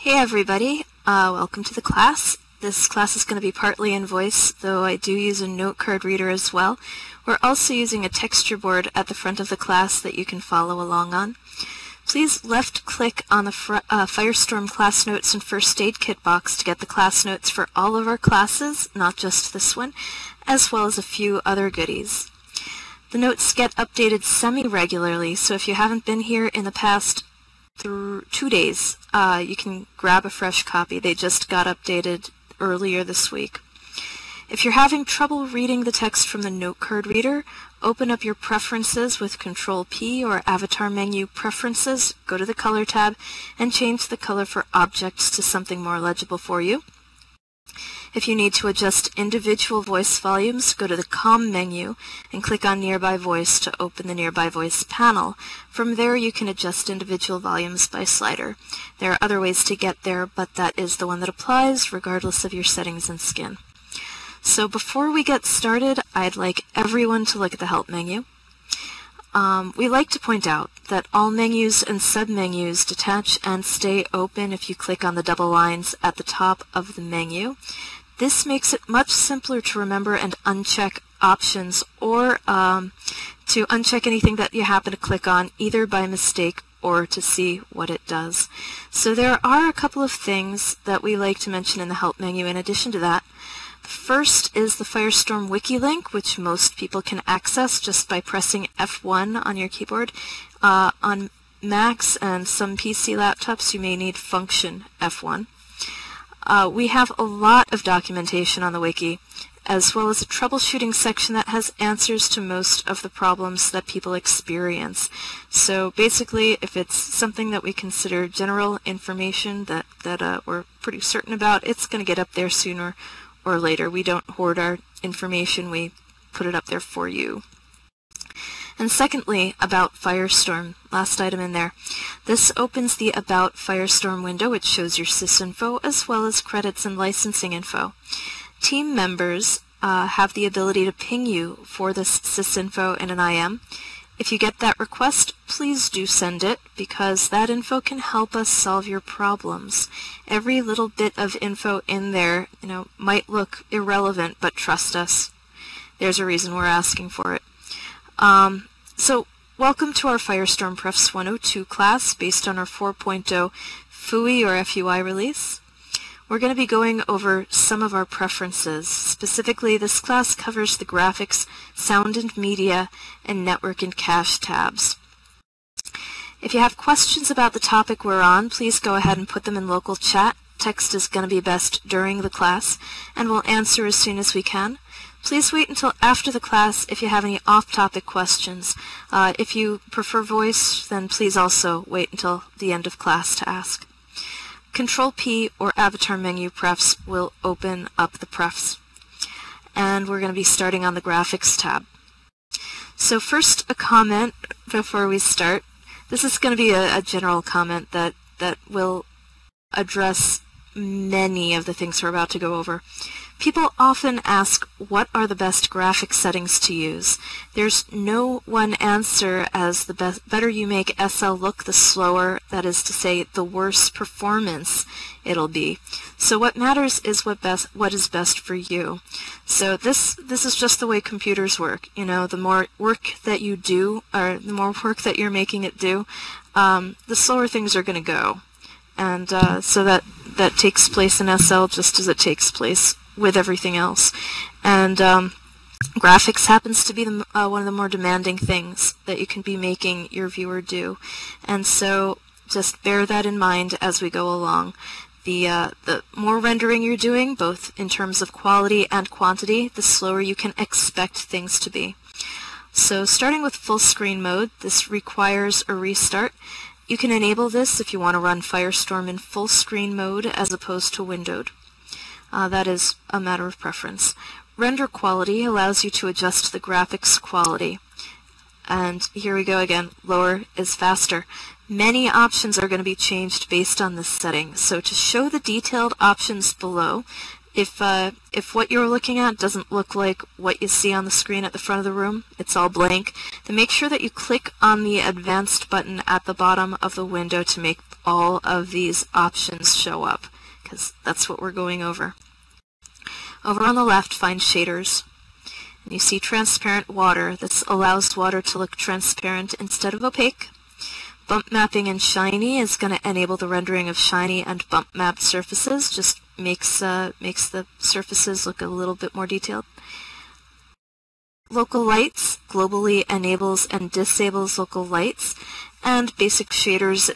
Hey everybody, welcome to the class. This class is going to be partly in voice, though I do use a note card reader as well. We're also using a texture board at the front of the class that you can follow along on. Please left-click on the Firestorm class notes and first aid kit box to get the class notes for all of our classes, not just this one, as well as a few other goodies. The notes get updated semi-regularly, so if you haven't been here in the past 2 days, you can grab a fresh copy. They just got updated earlier this week. If you're having trouble reading the text from the note card reader, open up your preferences with Control P or Avatar Menu Preferences, go to the Color tab, and change the color for objects to something more legible for you. If you need to adjust individual voice volumes, go to the COM menu and click on Nearby Voice to open the Nearby Voice panel. From there you can adjust individual volumes by slider. There are other ways to get there, but that is the one that applies regardless of your settings and skin. So before we get started, I'd like everyone to look at the Help menu. We like to point out that all menus and submenus detach and stay open if you click on the double lines at the top of the menu. This makes it much simpler to remember and uncheck options or to uncheck anything that you happen to click on either by mistake or to see what it does. So there are a couple of things that we like to mention in the Help menu in addition to that. First is the Firestorm wiki link, which most people can access just by pressing F1 on your keyboard. On Macs and some PC laptops, you may need function F1. We have a lot of documentation on the wiki, as well as a troubleshooting section that has answers to most of the problems that people experience. So basically, if it's something that we consider general information that we're pretty certain about, it's going to get up there sooner or later. We don't hoard our information, we put it up there for you. And secondly, about Firestorm, last item in there. This opens the About Firestorm window, which shows your sysinfo as well as credits and licensing info. Team members have the ability to ping you for this sysinfo in an IM. If you get that request, please do send it, because that info can help us solve your problems. Every little bit of info in there, might look irrelevant, but trust us, there's a reason we're asking for it. So, welcome to our Firestorm Prefs 102 class based on our 4.0 FUI or FUI release. We're going to be going over some of our preferences. Specifically, this class covers the graphics, sound and media, and network and cache tabs. If you have questions about the topic we're on, please go ahead and put them in local chat. Text is going to be best during the class, and we'll answer as soon as we can. Please wait until after the class if you have any off-topic questions. If you prefer voice, then please also wait until the end of class to ask. Control P or Avatar Menu Prefs will open up the prefs. And we're going to be starting on the Graphics tab. So first, a comment before we start. This is going to be a general comment that will address many of the things we're about to go over. People often ask, what are the best graphic settings to use? There's no one answer, as the better you make SL look, the slower, that is to say, the worse performance it'll be. So what matters is what is best for you. So this is just the way computers work. The more work that you do, or the more work that you're making it do, the slower things are going to go. And so that takes place in SL just as it takes place with everything else. And graphics happens to be one of the more demanding things that you can be making your viewer do. And so just bear that in mind as we go along. The more rendering you're doing, both in terms of quality and quantity, the slower you can expect things to be. So starting with full screen mode, this requires a restart. You can enable this if you want to run Firestorm in full screen mode as opposed to windowed. That is a matter of preference. Render quality allows you to adjust the graphics quality. And here we go again, lower is faster. Many options are going to be changed based on this setting. So to show the detailed options below, If what you're looking at doesn't look like what you see on the screen at the front of the room, it's all blank, then make sure that you click on the Advanced button at the bottom of the window to make all of these options show up, because that's what we're going over. Over on the left, find Shaders. And you see Transparent Water. This allows water to look transparent instead of opaque. Bump Mapping and Shiny is going to enable the rendering of shiny and bump mapped surfaces, just makes the surfaces look a little bit more detailed. Local Lights globally enables and disables local lights, and Basic Shaders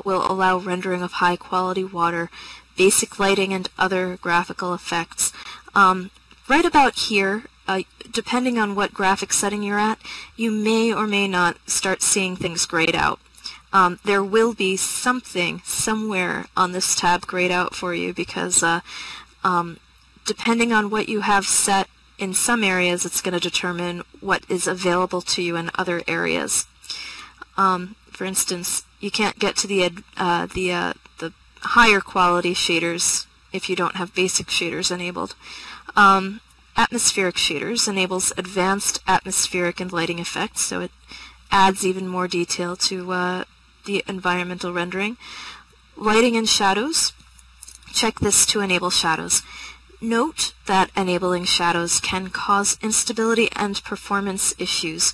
will allow rendering of high quality water, basic lighting, and other graphical effects. Right about here, depending on what graphic setting you're at, you may or may not start seeing things grayed out. There will be something somewhere on this tab grayed out for you because depending on what you have set in some areas, it's going to determine what is available to you in other areas. For instance, you can't get to the higher quality shaders if you don't have basic shaders enabled. Atmospheric Shaders enables advanced atmospheric and lighting effects, so it adds even more detail to the environmental rendering. Lighting and Shadows. Check this to enable shadows. Note that enabling shadows can cause instability and performance issues.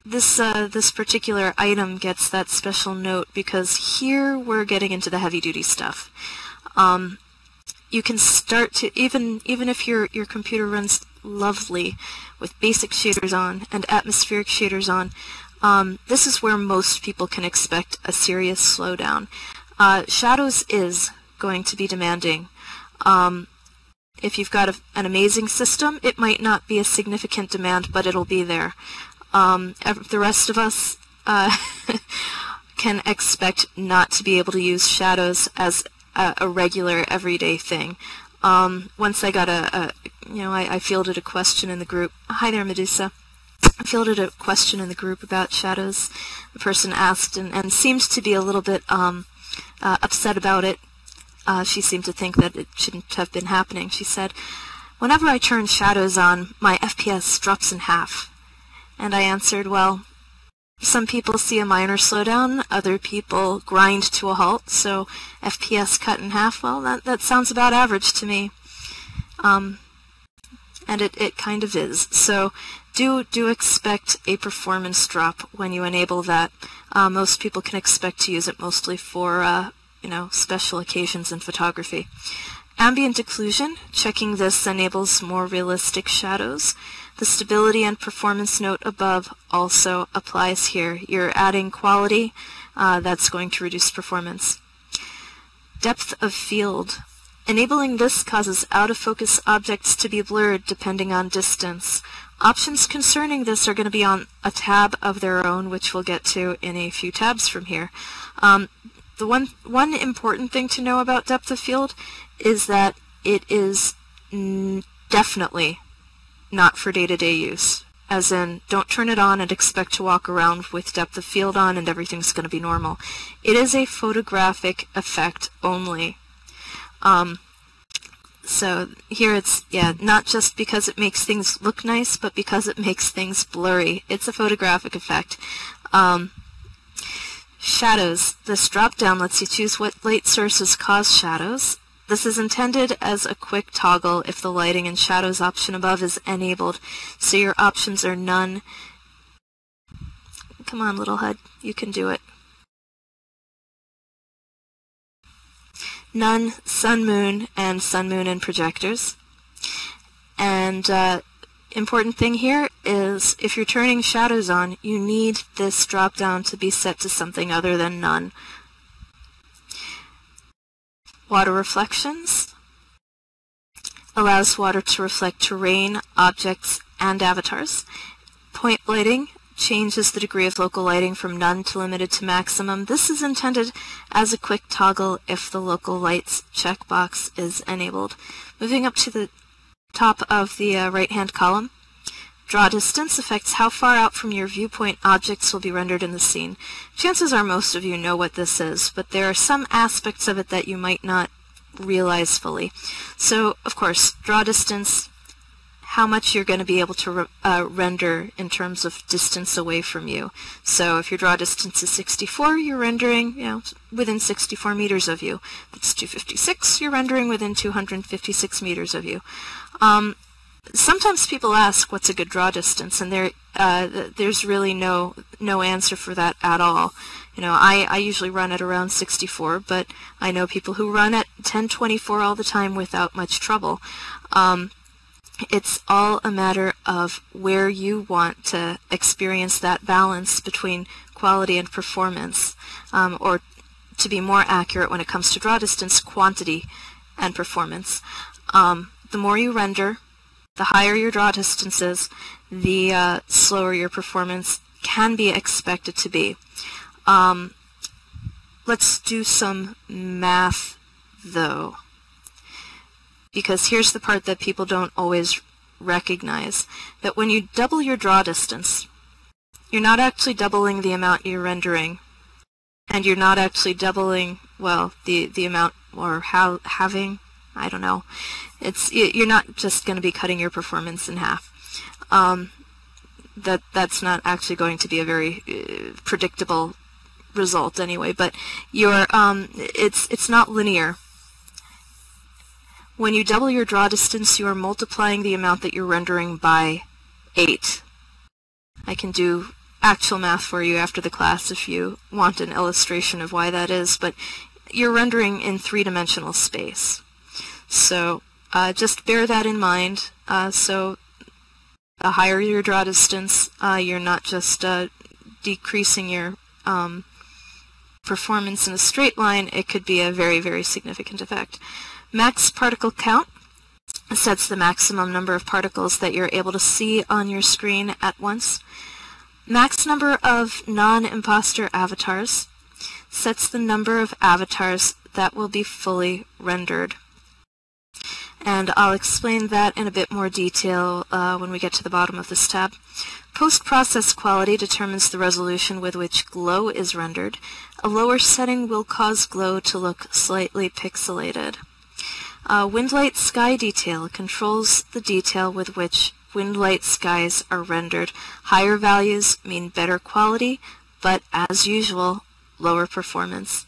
This particular item gets that special note because here we're getting into the heavy-duty stuff. You can start to, even if your computer runs lovely with basic shaders on and atmospheric shaders on, this is where most people can expect a serious slowdown. Shadows is going to be demanding. If you've got an amazing system, it might not be a significant demand, but it'll be there. The rest of us can expect not to be able to use shadows as a regular, everyday thing. Once I got I fielded a question in the group. Hi there, Medusa. I fielded a question in the group about shadows. The person asked and seemed to be a little bit upset about it. She seemed to think that it shouldn't have been happening. She said, "Whenever I turn shadows on, my FPS drops in half." And I answered, well, some people see a minor slowdown, other people grind to a halt, so FPS cut in half, well, that sounds about average to me. And it kind of is. So do expect a performance drop when you enable that. Most people can expect to use it mostly for special occasions in photography. Ambient occlusion, checking this enables more realistic shadows. The stability and performance note above also applies here. You're adding quality, that's going to reduce performance. Depth of field. Enabling this causes out-of-focus objects to be blurred depending on distance. Options concerning this are going to be on a tab of their own, which we'll get to in a few tabs from here. The one important thing to know about depth of field is that it is definitely not for day-to-day use. As in, don't turn it on and expect to walk around with depth of field on and everything's going to be normal. It is a photographic effect only. So here it's, not just because it makes things look nice, but because it makes things blurry. It's a photographic effect. Shadows. This drop-down lets you choose what light sources cause shadows. This is intended as a quick toggle if the lighting and shadows option above is enabled, so your options are none. Come on, little HUD, you can do it. None, sun, moon, and sun, moon, and projectors. And important thing here is if you're turning shadows on, you need this drop-down to be set to something other than none. Water reflections allows water to reflect terrain, objects, and avatars. Point lighting changes the degree of local lighting from none to limited to maximum. This is intended as a quick toggle if the local lights checkbox is enabled. Moving up to the top of the right-hand column, draw distance affects how far out from your viewpoint objects will be rendered in the scene. Chances are most of you know what this is, but there are some aspects of it that you might not realize fully. So, of course, draw distance, how much you're going to be able to render in terms of distance away from you. So if your draw distance is 64, you're rendering, within 64 meters of you. If it's 256, you're rendering within 256 meters of you. Sometimes people ask what's a good draw distance, and there's really no answer for that at all. I usually run at around 64, but I know people who run at 1024 all the time without much trouble. It's all a matter of where you want to experience that balance between quality and performance, or to be more accurate when it comes to draw distance, quantity and performance. The more you render, the higher your draw distance is, the slower your performance can be expected to be. Let's do some math, though, because here's the part that people don't always recognize, that when you double your draw distance, you're not actually doubling the amount you're rendering, and you're not actually doubling, well, the amount, or having, I don't know. You're not just going to be cutting your performance in half. That's not actually going to be a very predictable result anyway, but it's not linear. When you double your draw distance, you are multiplying the amount that you're rendering by 8. I can do actual math for you after the class if you want an illustration of why that is, but you're rendering in 3-dimensional space. So just bear that in mind. So the higher your draw distance, you're not just decreasing your performance in a straight line, it could be a very, very significant effect. Max particle count sets the maximum number of particles that you're able to see on your screen at once. Max number of non-imposter avatars sets the number of avatars that will be fully rendered. And I'll explain that in a bit more detail when we get to the bottom of this tab. Post-process quality determines the resolution with which glow is rendered. A lower setting will cause glow to look slightly pixelated. Windlight sky detail controls the detail with which windlight skies are rendered. Higher values mean better quality, but as usual, lower performance.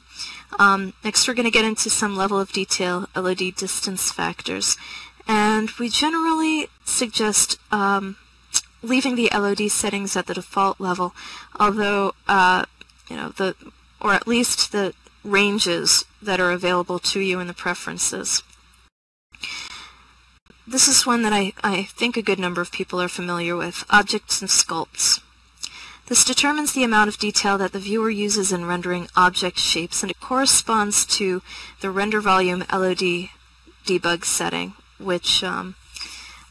Next we're going to get into some level of detail, LOD distance factors, and we generally suggest leaving the LOD settings at the default level, although or at least the ranges that are available to you in the preferences. This is one that I think a good number of people are familiar with, objects and sculpts. This determines the amount of detail that the viewer uses in rendering object shapes, and it corresponds to the render volume LOD debug setting, which a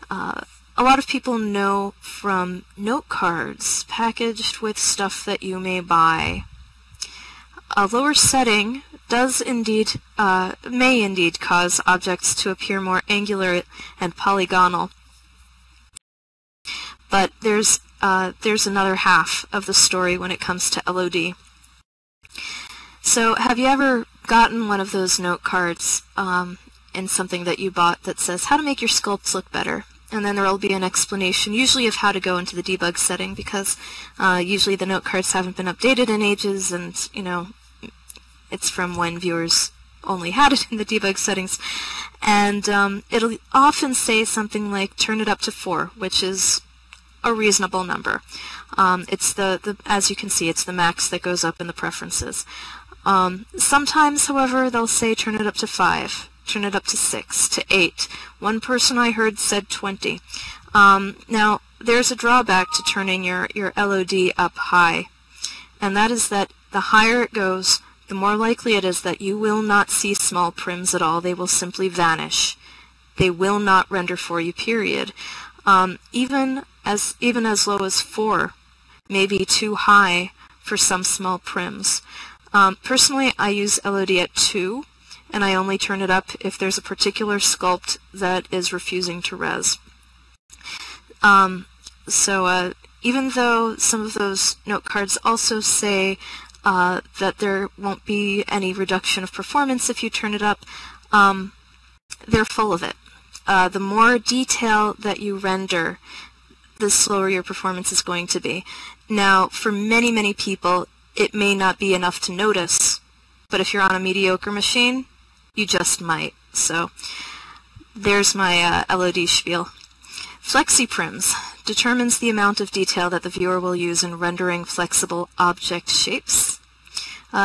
lot of people know from note cards packaged with stuff that you may buy. A lower setting does indeed, may indeed cause objects to appear more angular and polygonal. But there's another half of the story when it comes to LOD. So have you ever gotten one of those note cards in something that you bought that says how to make your sculpts look better? And then there will be an explanation, usually of how to go into the debug setting, because usually the note cards haven't been updated in ages, and it's from when viewers only had it in the debug settings. And it'll often say something like turn it up to 4, which is a reasonable number. It's as you can see, it's the max that goes up in the preferences. Sometimes, however, they'll say turn it up to 5, turn it up to 6, to 8. One person I heard said 20. Now, there's a drawback to turning your LOD up high, and that is that the higher it goes, the more likely it is that you will not see small prims at all. They will simply vanish. They will not render for you, period. Even as low as 4 may be too high for some small prims. Personally, I use LOD at 2, and I only turn it up if there's a particular sculpt that is refusing to res. Even though some of those note cards also say that there won't be any reduction of performance if you turn it up, they're full of it. The more detail that you render, the slower your performance is going to be. Now, for many, many people, it may not be enough to notice, but if you're on a mediocre machine, you just might. So there's my LOD spiel. FlexiPrims determines the amount of detail that the viewer will use in rendering flexible object shapes.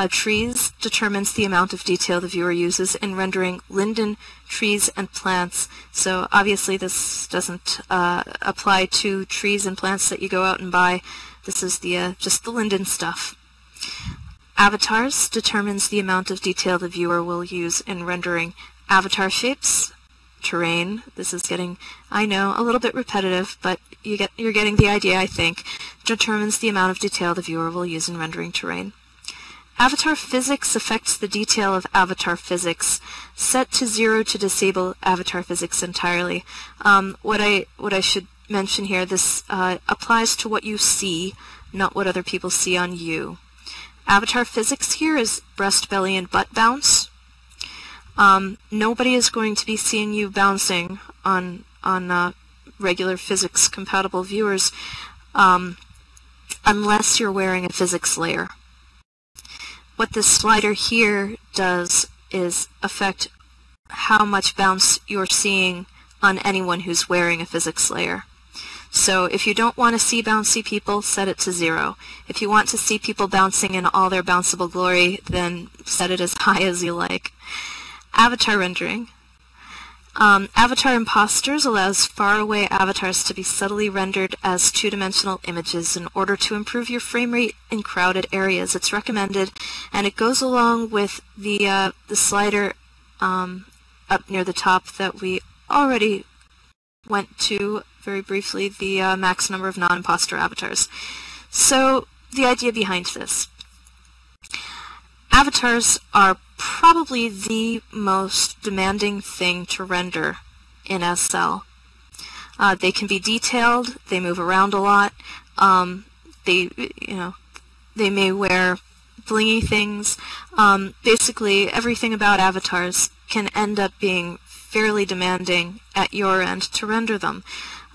Trees determines the amount of detail the viewer uses in rendering linden trees and plants. So obviously this doesn't apply to trees and plants that you go out and buy. This is the just the linden stuff. Avatars determines the amount of detail the viewer will use in rendering avatar shapes. Terrain, this is getting, I know, a little bit repetitive, but you're getting the idea, I think, determines the amount of detail the viewer will use in rendering terrain. Avatar physics affects the detail of avatar physics. Set to 0 to disable avatar physics entirely. What I should mention here, this applies to what you see, not what other people see on you. Avatar physics here is breast, belly, and butt bounce. Nobody is going to be seeing you bouncing on regular physics compatible viewers unless you're wearing a physics layer. What this slider here does is affect how much bounce you're seeing on anyone who's wearing a physics layer. So if you don't want to see bouncy people, set it to 0. If you want to see people bouncing in all their bounceable glory, then set it as high as you like. Avatar rendering. Avatar imposters allows faraway avatars to be subtly rendered as two-dimensional images in order to improve your frame rate in crowded areas. It's recommended, and it goes along with the slider up near the top that we already went to very briefly, the max number of non-imposter avatars. So the idea behind this. Avatars are probably the most demanding thing to render in SL. They can be detailed, they move around a lot, they may wear blingy things. Basically, everything about avatars can end up being fairly demanding at your end to render them.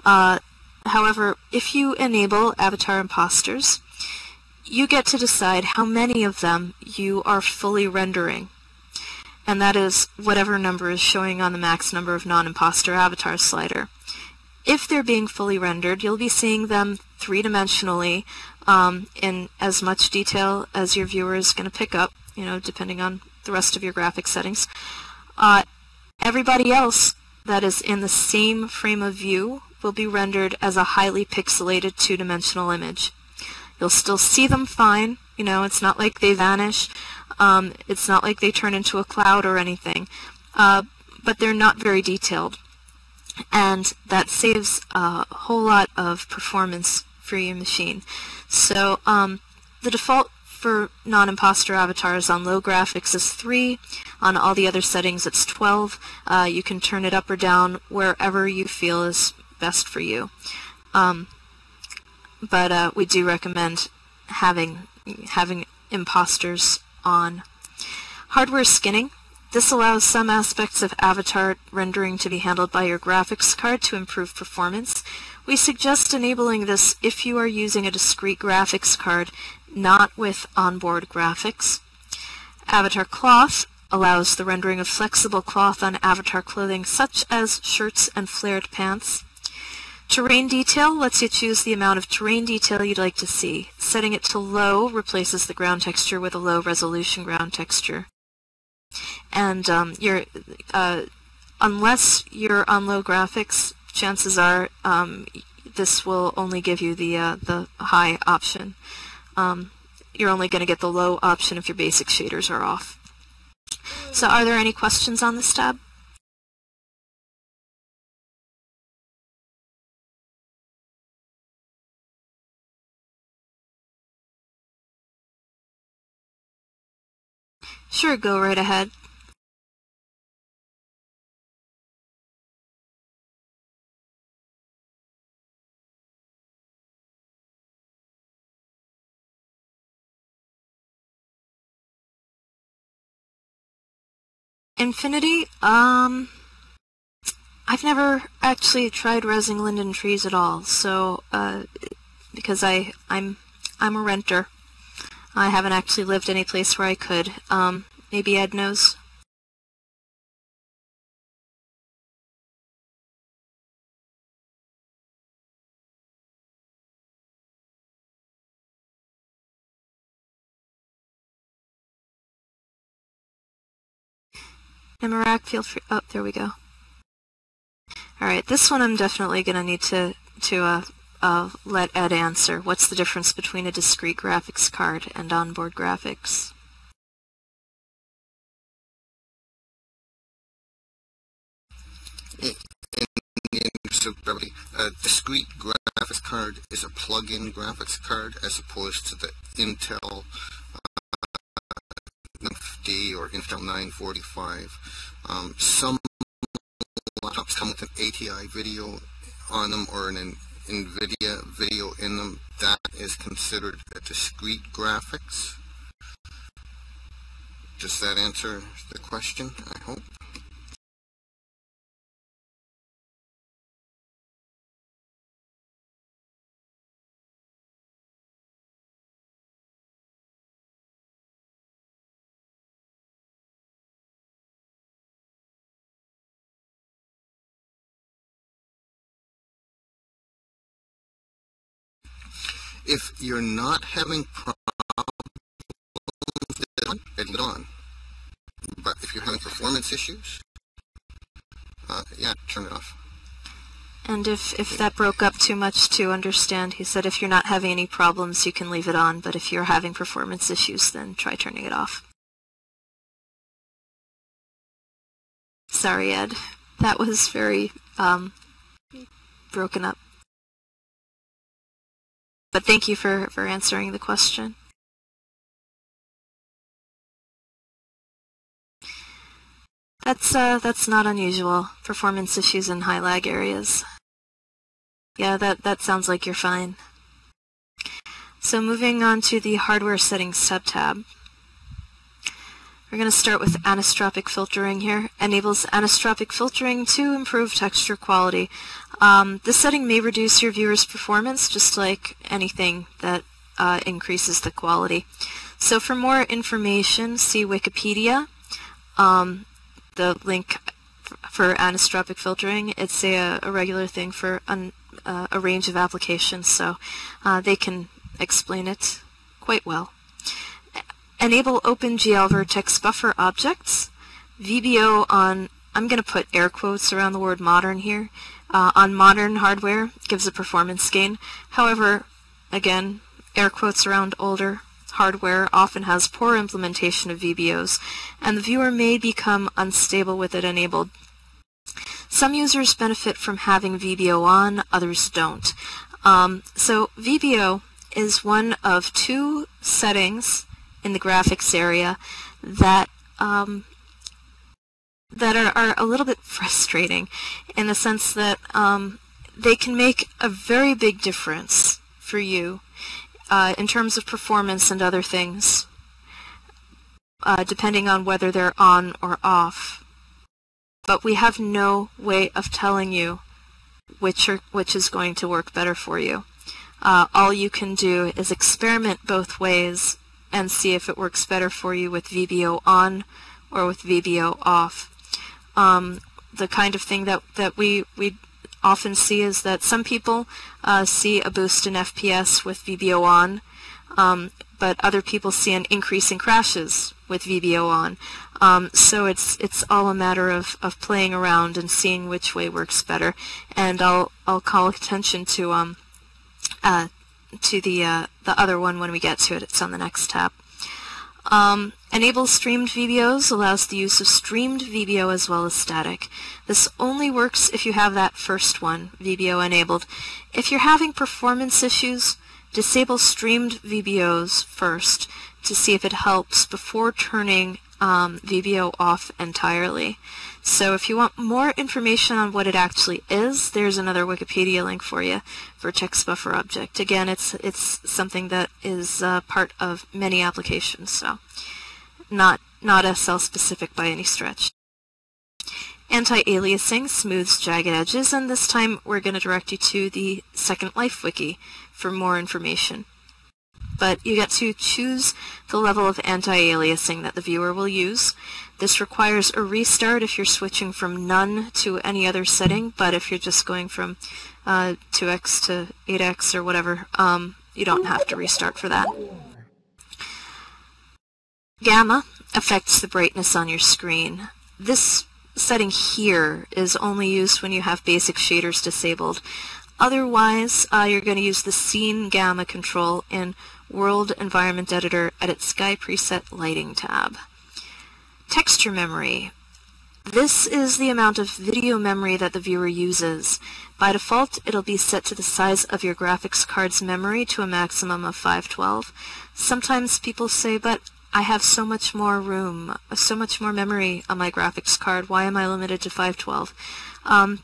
However, if you enable avatar imposters, you get to decide how many of them you are fully rendering. And that is whatever number is showing on the max number of non-imposter avatar slider. If they're being fully rendered, you'll be seeing them three-dimensionally in as much detail as your viewer is going to pick up, depending on the rest of your graphic settings. Everybody else that is in the same frame of view will be rendered as a highly pixelated two-dimensional image. You'll still see them fine, it's not like they vanish, it's not like they turn into a cloud or anything, but they're not very detailed. And that saves a whole lot of performance for your machine. So the default for non-imposter avatars on low graphics is 3. On all the other settings it's 12. You can turn it up or down wherever you feel is best for you. But we do recommend having imposters on. Hardware skinning. This allows some aspects of avatar rendering to be handled by your graphics card to improve performance. We suggest enabling this if you are using a discrete graphics card, not with onboard graphics. Avatar cloth allows the rendering of flexible cloth on avatar clothing such as shirts and flared pants. Terrain detail lets you choose the amount of terrain detail you'd like to see. Setting it to low replaces the ground texture with a low resolution ground texture. And unless you're on low graphics, chances are this will only give you the high option. You're only going to get the low option if your basic shaders are off. So are there any questions on this tab? Sure, go right ahead. Infinity, I've never actually tried resing linden trees at all, so, because I'm a renter. I haven't actually lived any place where I could. Maybe Ed knows. Namarak, feel free. Oh, there we go. Alright, this one I'm definitely going to need to let Ed answer. What's the difference between a discrete graphics card and onboard graphics? In the interest of brevity, a discrete graphics card is a plug-in graphics card as opposed to the Intel 950 or Intel 945. Some laptops come with an ATI video on them or an NVIDIA video in them. That is considered a discrete graphics. Does that answer the question, I hope? If you're not having problems with it, leave it on. But if you're having performance issues, yeah, turn it off. And if that broke up too much to understand, he said if you're not having any problems, you can leave it on, but if you're having performance issues, then try turning it off. Sorry, Ed. That was very, broken up. But thank you for answering the question. That's not unusual. Performance issues in high lag areas. Yeah, that sounds like you're fine. So moving on to the hardware settings subtab. We're going to start with anisotropic filtering here. Enables anisotropic filtering to improve texture quality. This setting may reduce your viewer's performance, just like anything that increases the quality. So for more information, see Wikipedia. The link for anisotropic filtering, it's a regular thing for a range of applications, so they can explain it quite well. Enable OpenGL vertex buffer objects. VBO on, I'm going to put air quotes around the word modern here, on modern hardware gives a performance gain. However, again, air quotes around older hardware often has poor implementation of VBOs, and the viewer may become unstable with it enabled. Some users benefit from having VBO on, others don't. So VBO is one of two settings in the graphics area that that are a little bit frustrating in the sense that they can make a very big difference for you in terms of performance and other things, depending on whether they're on or off. But we have no way of telling you which is going to work better for you. All you can do is experiment both ways and see if it works better for you with VBO on or with VBO off. The kind of thing that we often see is that some people see a boost in FPS with VBO on, but other people see an increase in crashes with VBO on. So it's all a matter of playing around and seeing which way works better. And I'll call attention to the other one when we get to it. It's on the next tab. Enable streamed VBOs allows the use of streamed VBO as well as static. This only works if you have that first one, VBO enabled. If you're having performance issues, disable streamed VBOs first to see if it helps before turning VBO off entirely. So if you want more information on what it actually is, there's another Wikipedia link for you, vertex buffer object. Again, it's something that is part of many applications, so not SL specific by any stretch. Anti-aliasing smooths jagged edges, and this time we're going to direct you to the Second Life wiki for more information. But you get to choose the level of anti-aliasing that the viewer will use. This requires a restart if you're switching from none to any other setting, but if you're just going from 2x to 8x or whatever, you don't have to restart for that. Gamma affects the brightness on your screen. This setting here is only used when you have basic shaders disabled. Otherwise, you're going to use the Scene Gamma control in World Environment Editor Edit Sky Preset Lighting tab. Texture memory. This is the amount of video memory that the viewer uses. By default, it'll be set to the size of your graphics card's memory to a maximum of 512. Sometimes people say, but I have so much more room, so much more memory on my graphics card. Why am I limited to 512?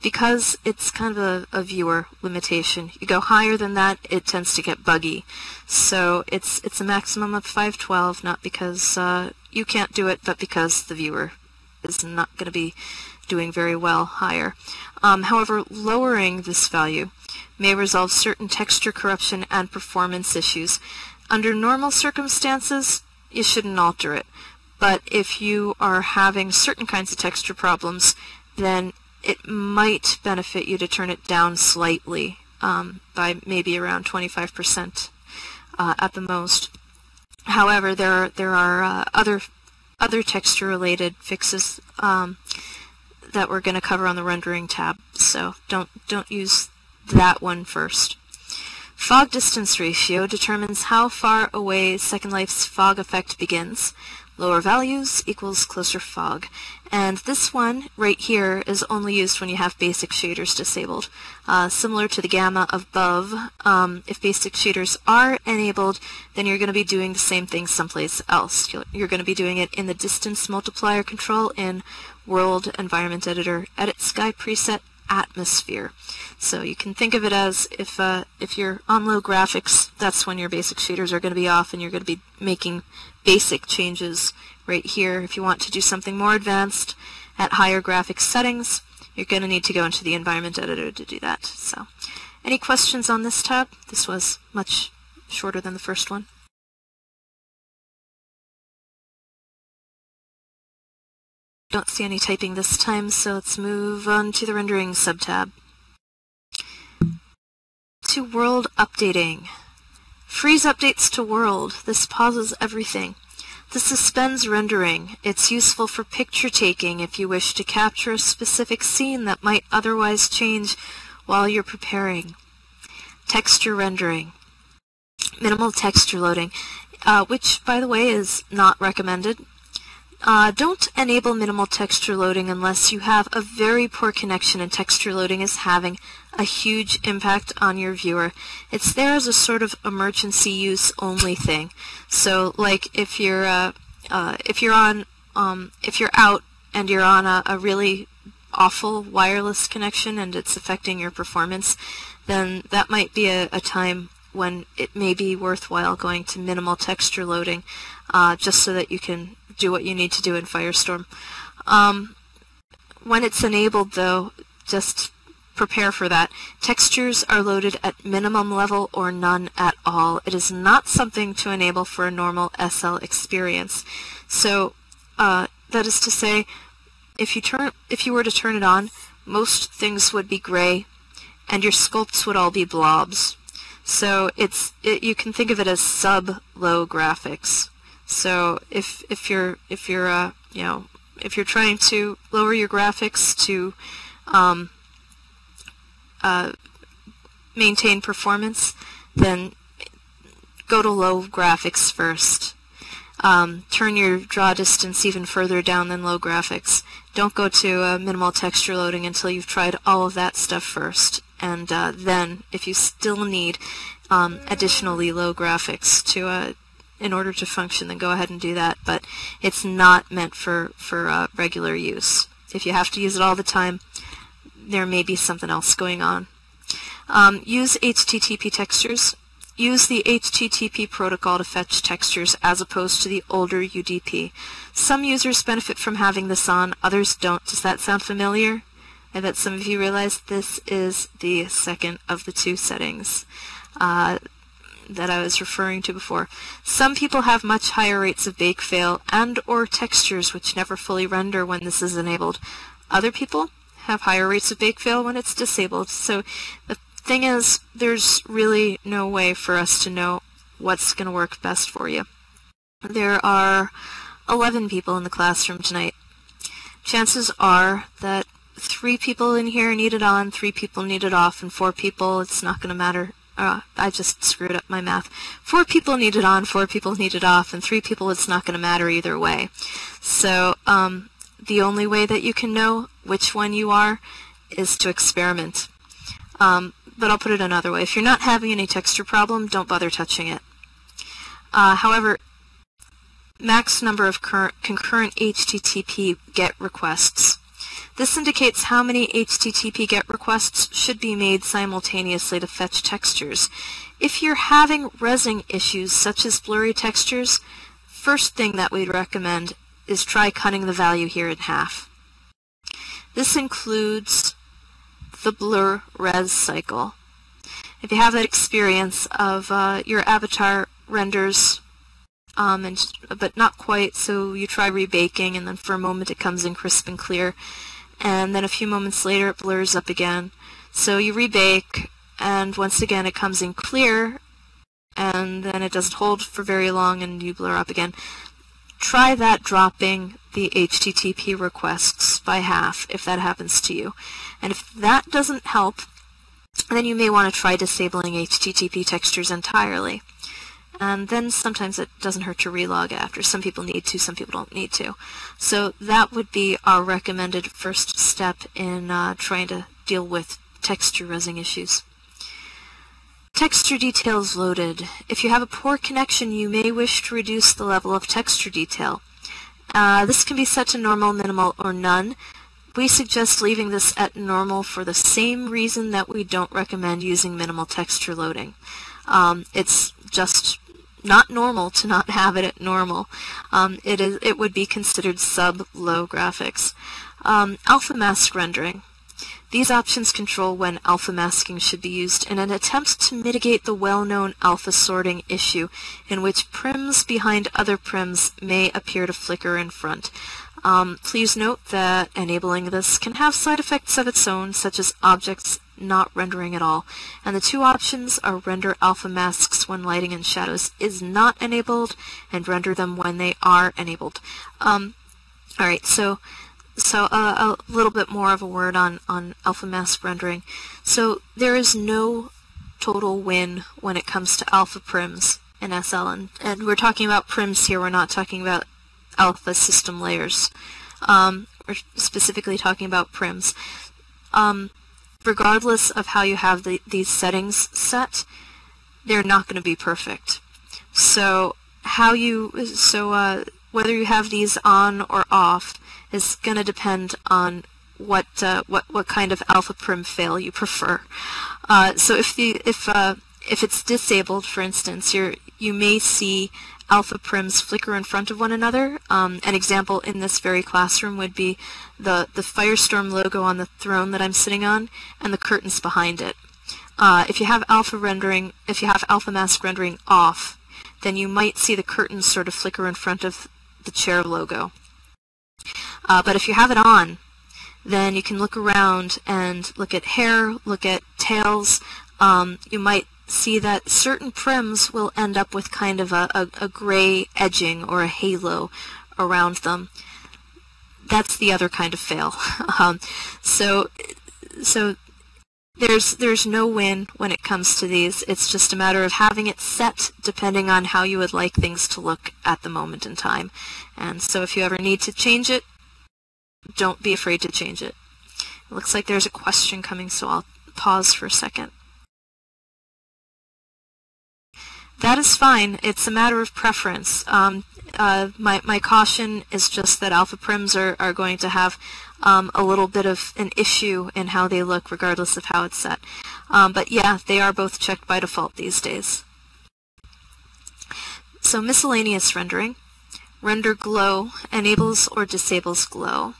Because it's kind of a viewer limitation. You go higher than that, it tends to get buggy. So it's a maximum of 512, not because you can't do it, but because the viewer is not going to be doing very well higher. However, lowering this value may resolve certain texture corruption and performance issues. Under normal circumstances, you shouldn't alter it. But if you are having certain kinds of texture problems, then it might benefit you to turn it down slightly, by maybe around 25% at the most. However, there are other texture-related fixes that we're going to cover on the rendering tab, so don't use that one first. Fog distance ratio determines how far away Second Life's fog effect begins. Lower values equals closer fog. And this one right here is only used when you have basic shaders disabled. Similar to the gamma above, if basic shaders are enabled, then you're going to be doing the same thing someplace else. You're going to be doing it in the distance multiplier control in World Environment Editor Edit Sky Preset Atmosphere. So you can think of it as if you're on low graphics, that's when your basic shaders are going to be off and you're going to be making basic changes right here. If you want to do something more advanced at higher graphics settings, you're going to need to go into the environment editor to do that. So, any questions on this tab? This was much shorter than the first one. Don't see any typing this time, so let's move on to the rendering subtab. To world updating. Freeze updates to world. This pauses everything. This suspends rendering. It's useful for picture taking if you wish to capture a specific scene that might otherwise change while you're preparing. Texture rendering. Minimal texture loading, which, by the way, is not recommended. Don't enable minimal texture loading unless you have a very poor connection and texture loading is having a huge impact on your viewer. It's there as a sort of emergency use only thing. So, like if you're out and you're on a really awful wireless connection and it's affecting your performance, then that might be a time when it may be worthwhile going to minimal texture loading, just so that you can do what you need to do in Firestorm. When it's enabled, though, just prepare for that. Textures are loaded at minimum level or none at all. It is not something to enable for a normal SL experience. So that is to say, if you were to turn it on, most things would be gray, and your sculpts would all be blobs. So you can think of it as sub-low graphics. So if you're trying to lower your graphics to maintain performance, then go to low graphics first. Turn your draw distance even further down than low graphics. Don't go to minimal texture loading until you've tried all of that stuff first. And then, if you still need additionally low graphics to in order to function, then go ahead and do that. But it's not meant for regular use. If you have to use it all the time, there may be something else going on. Use HTTP textures. use the HTTP protocol to fetch textures as opposed to the older UDP. Some users benefit from having this on, others don't. Does that sound familiar? I bet some of you realize this is the second of the two settings that I was referring to before. Some people have much higher rates of bake fail and or textures which never fully render when this is enabled. Other people have higher rates of bake fail when it's disabled. So the thing is, there's really no way for us to know what's going to work best for you. There are 11 people in the classroom tonight. Chances are that 3 people in here need it on, 3 people need it off, and 4 people, it's not going to matter. I just screwed up my math. 4 people need it on, 4 people need it off, and 3 people it's not going to matter either way. So the only way that you can know which one you are is to experiment. But I'll put it another way. If you're not having any texture problem, don't bother touching it. However, max number of concurrent HTTP GET requests. This indicates how many HTTP GET requests should be made simultaneously to fetch textures. If you're having resing issues such as blurry textures, first thing that we'd recommend is try cutting the value here in half. This includes the blur res cycle. If you have that experience of your avatar renders but not quite, so you try rebaking and then for a moment it comes in crisp and clear, and then a few moments later it blurs up again. So you rebake, and once again it comes in clear, and then it doesn't hold for very long and you blur up again. Try that dropping the HTTP requests by half if that happens to you. And if that doesn't help, then you may want to try disabling HTTP textures entirely. And then sometimes it doesn't hurt to relog after. Some people need to, some people don't need to. So that would be our recommended first step in trying to deal with texture resing issues. Texture details loaded. If you have a poor connection, you may wish to reduce the level of texture detail. This can be set to normal, minimal, or none. We suggest leaving this at normal for the same reason that we don't recommend using minimal texture loading. It's just not normal to not have it at normal. It would be considered sub-low graphics. Alpha mask rendering. These options control when alpha masking should be used in an attempt to mitigate the well-known alpha sorting issue in which prims behind other prims may appear to flicker in front. Please note that enabling this can have side effects of its own, such as objects not rendering at all. And the two options are render alpha masks when lighting and shadows is not enabled, and render them when they are enabled. Alright, so a little bit more of a word on alpha mask rendering. So there is no total win when it comes to alpha prims in SL, and we're talking about prims here, we're not talking about alpha system layers. We're specifically talking about prims. Regardless of how you have these settings set, they're not going to be perfect. So whether you have these on or off is going to depend on what kind of alpha prim fail you prefer. So if it's disabled, for instance, you may see alpha prims flicker in front of one another. An example in this very classroom would be the Firestorm logo on the throne that I'm sitting on and the curtains behind it. If you have alpha mask rendering off, then you might see the curtains sort of flicker in front of the chair logo. But if you have it on, then you can look around and look at hair, look at tails. You might see that certain prims will end up with kind of a gray edging or a halo around them. That's the other kind of fail. So there's no win when it comes to these. It's just a matter of having it set depending on how you would like things to look at the moment in time. And so if you ever need to change it, don't be afraid to change it. It looks like there's a question coming, so I'll pause for a second. That is fine. It's a matter of preference. My caution is just that alpha prims are going to have a little bit of an issue in how they look regardless of how it's set. But yeah, they are both checked by default these days. So miscellaneous rendering. Render glow enables or disables glow.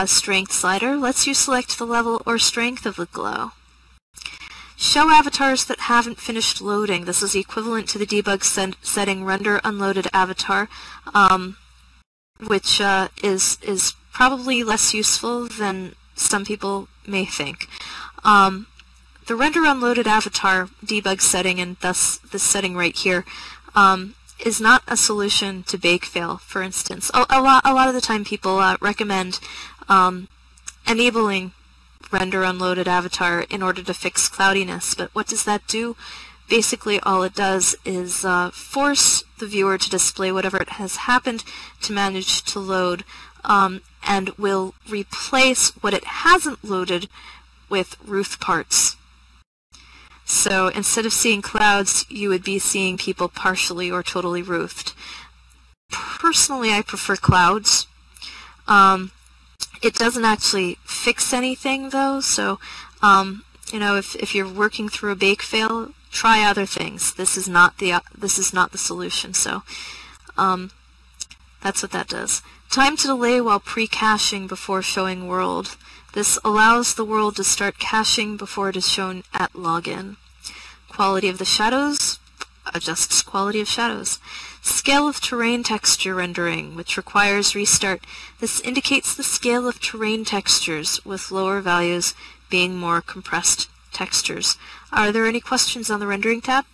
Strength slider lets you select the level or strength of the glow. Show avatars that haven't finished loading. This is equivalent to the debug setting render unloaded avatar, which is probably less useful than some people may think. The render unloaded avatar debug setting, and thus this setting right here, is not a solution to bake fail, for instance. A lot of the time people recommend enabling render unloaded avatar in order to fix cloudiness, but what does that do? Basically all it does is force the viewer to display whatever it has happened to manage to load, and will replace what it hasn't loaded with roof parts. So instead of seeing clouds, you would be seeing people partially or totally roofed. Personally, I prefer clouds. It doesn't actually fix anything though, so you know, if you're working through a bake fail, try other things. This is not the solution. So that's what that does. Time to delay while pre-caching before showing world. This allows the world to start caching before it is shown at login. Quality of the shadows adjusts quality of shadows. Scale of terrain texture rendering, which requires restart. This indicates the scale of terrain textures, with lower values being more compressed textures. Are there any questions on the rendering tab?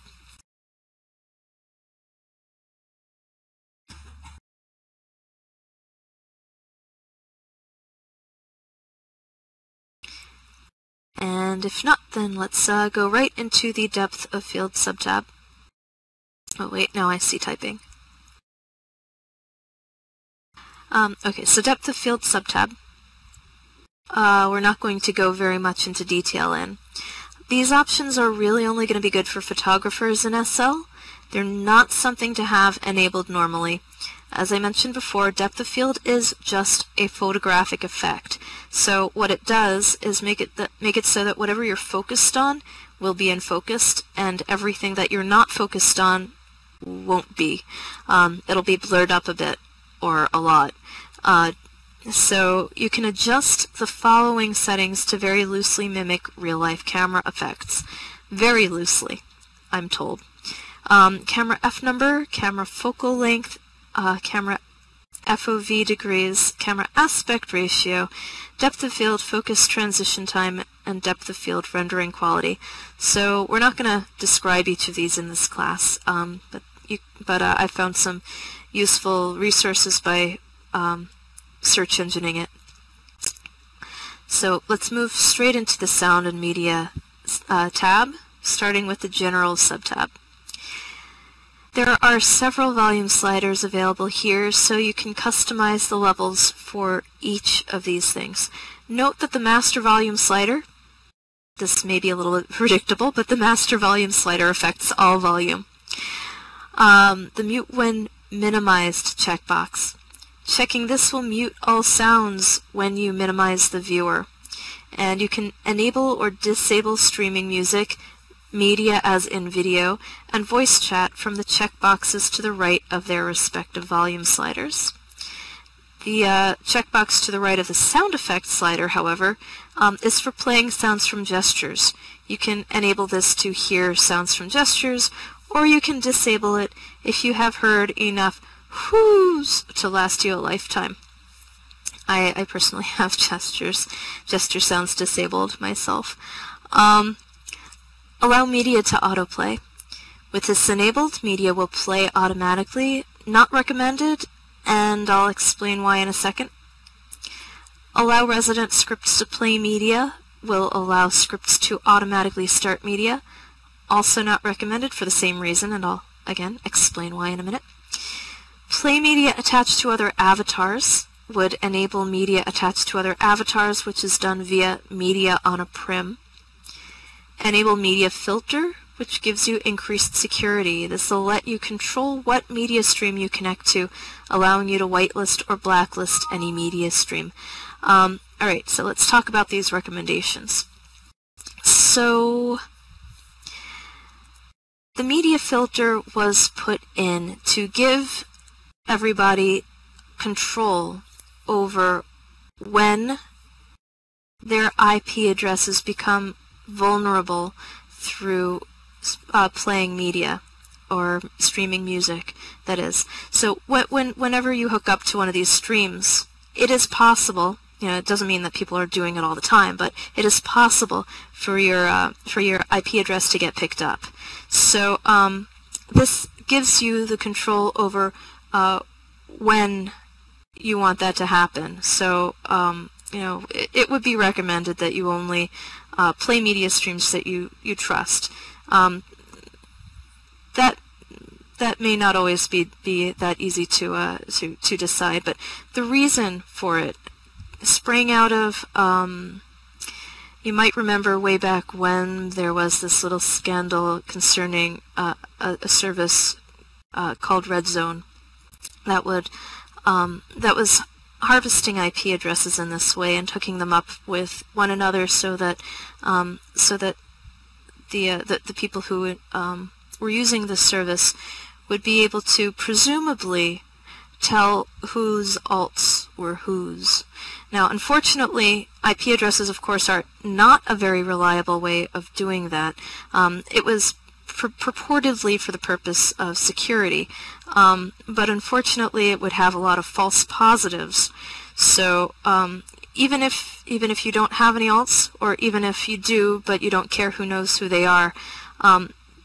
And if not, then let's go right into the depth of field subtab. Oh wait, now I see typing. Okay, so depth of field subtab. We're not going to go very much into detail in. These options are really only going to be good for photographers in SL. They're not something to have enabled normally. As I mentioned before, depth of field is just a photographic effect. So what it does is make it so that whatever you're focused on will be in focus, and everything that you're not focused on won't be. It'll be blurred up a bit or a lot. So you can adjust the following settings to very loosely mimic real-life camera effects. Very loosely, I'm told. Camera f number, camera focal length, camera FOV degrees, camera aspect ratio, depth of field, focus transition time, and depth of field rendering quality. So we're not going to describe each of these in this class, but I found some useful resources by search engineering it. So let's move straight into the sound and media tab, starting with the general subtab. There are several volume sliders available here, so you can customize the levels for each of these things. Note that the master volume slider, this may be a little bit predictable, but the master volume slider affects all volume. The mute when minimized checkbox. Checking this will mute all sounds when you minimize the viewer. And you can enable or disable streaming music, media as in video, and voice chat from the checkboxes to the right of their respective volume sliders. The checkbox to the right of the sound effect slider, however, is for playing sounds from gestures. You can enable this to hear sounds from gestures, or you can disable it if you have heard enough whoos to last you a lifetime. I personally have gesture sounds disabled myself. Allow media to autoplay. With this enabled, media will play automatically, not recommended, and I'll explain why in a second. Allow resident scripts to play media will allow scripts to automatically start media, also not recommended for the same reason, and I'll again explain why in a minute. Play media attached to other avatars would enable media attached to other avatars, which is done via media on a prim. Enable media filter, which gives you increased security. This will let you control what media stream you connect to, allowing you to whitelist or blacklist any media stream. Alright, so let's talk about these recommendations. So, the media filter was put in to give everybody control over when their IP addresses become vulnerable through playing media or streaming music, that is. So whenever you hook up to one of these streams, it is possible, it doesn't mean that people are doing it all the time, but it is possible for your IP address to get picked up. So this gives you the control over when you want that to happen. So it would be recommended that you only play media streams that you trust. That may not always be that easy to decide, but the reason for it sprang out of, you might remember way back when there was this little scandal concerning a service called Red Zone that was harvesting IP addresses in this way and hooking them up with one another so that the people who were using this service would be able to presumably tell whose alts were whose. Now, unfortunately, IP addresses, of course, are not a very reliable way of doing that. It was purportedly for the purpose of security, but unfortunately, it would have a lot of false positives. So even if you don't have any alts, or even if you do, but you don't care who knows who they are,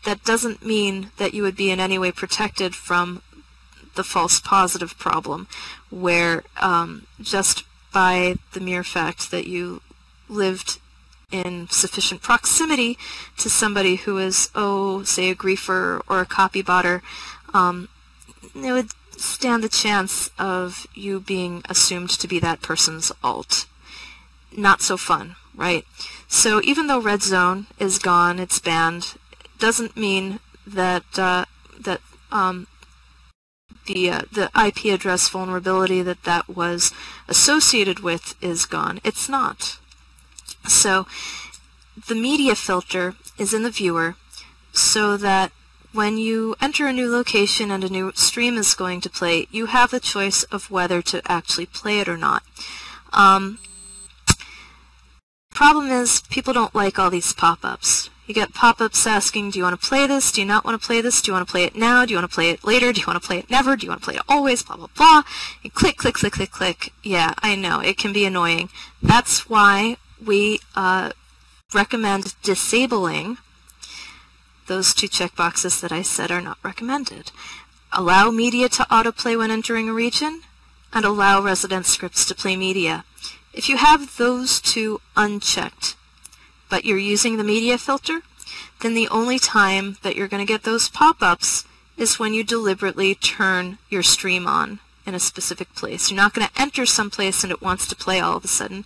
that doesn't mean that you would be in any way protected from the false positive problem, where just by the mere fact that you lived in sufficient proximity to somebody who is, say a griefer or a copybotter, it would stand the chance of you being assumed to be that person's alt. Not so fun, right? So even though Red Zone is gone, it's banned, doesn't mean that the IP address vulnerability that was associated with is gone. It's not. So the media filter is in the viewer so that when you enter a new location and a new stream is going to play, you have the choice of whether to actually play it or not. Problem is, people don't like all these pop-ups. You get pop-ups asking, do you want to play this? Do you not want to play this? Do you want to play it now? Do you want to play it later? Do you want to play it never? Do you want to play it always? Blah, blah, blah. You click, click, click, click, click. Yeah, I know. It can be annoying. That's why we recommend disabling those two checkboxes that I said are not recommended. Allow media to autoplay when entering a region, and allow resident scripts to play media. If you have those two unchecked, but you're using the media filter, then the only time that you're going to get those pop-ups is when you deliberately turn your stream on in a specific place. You're not going to enter someplace and it wants to play all of a sudden.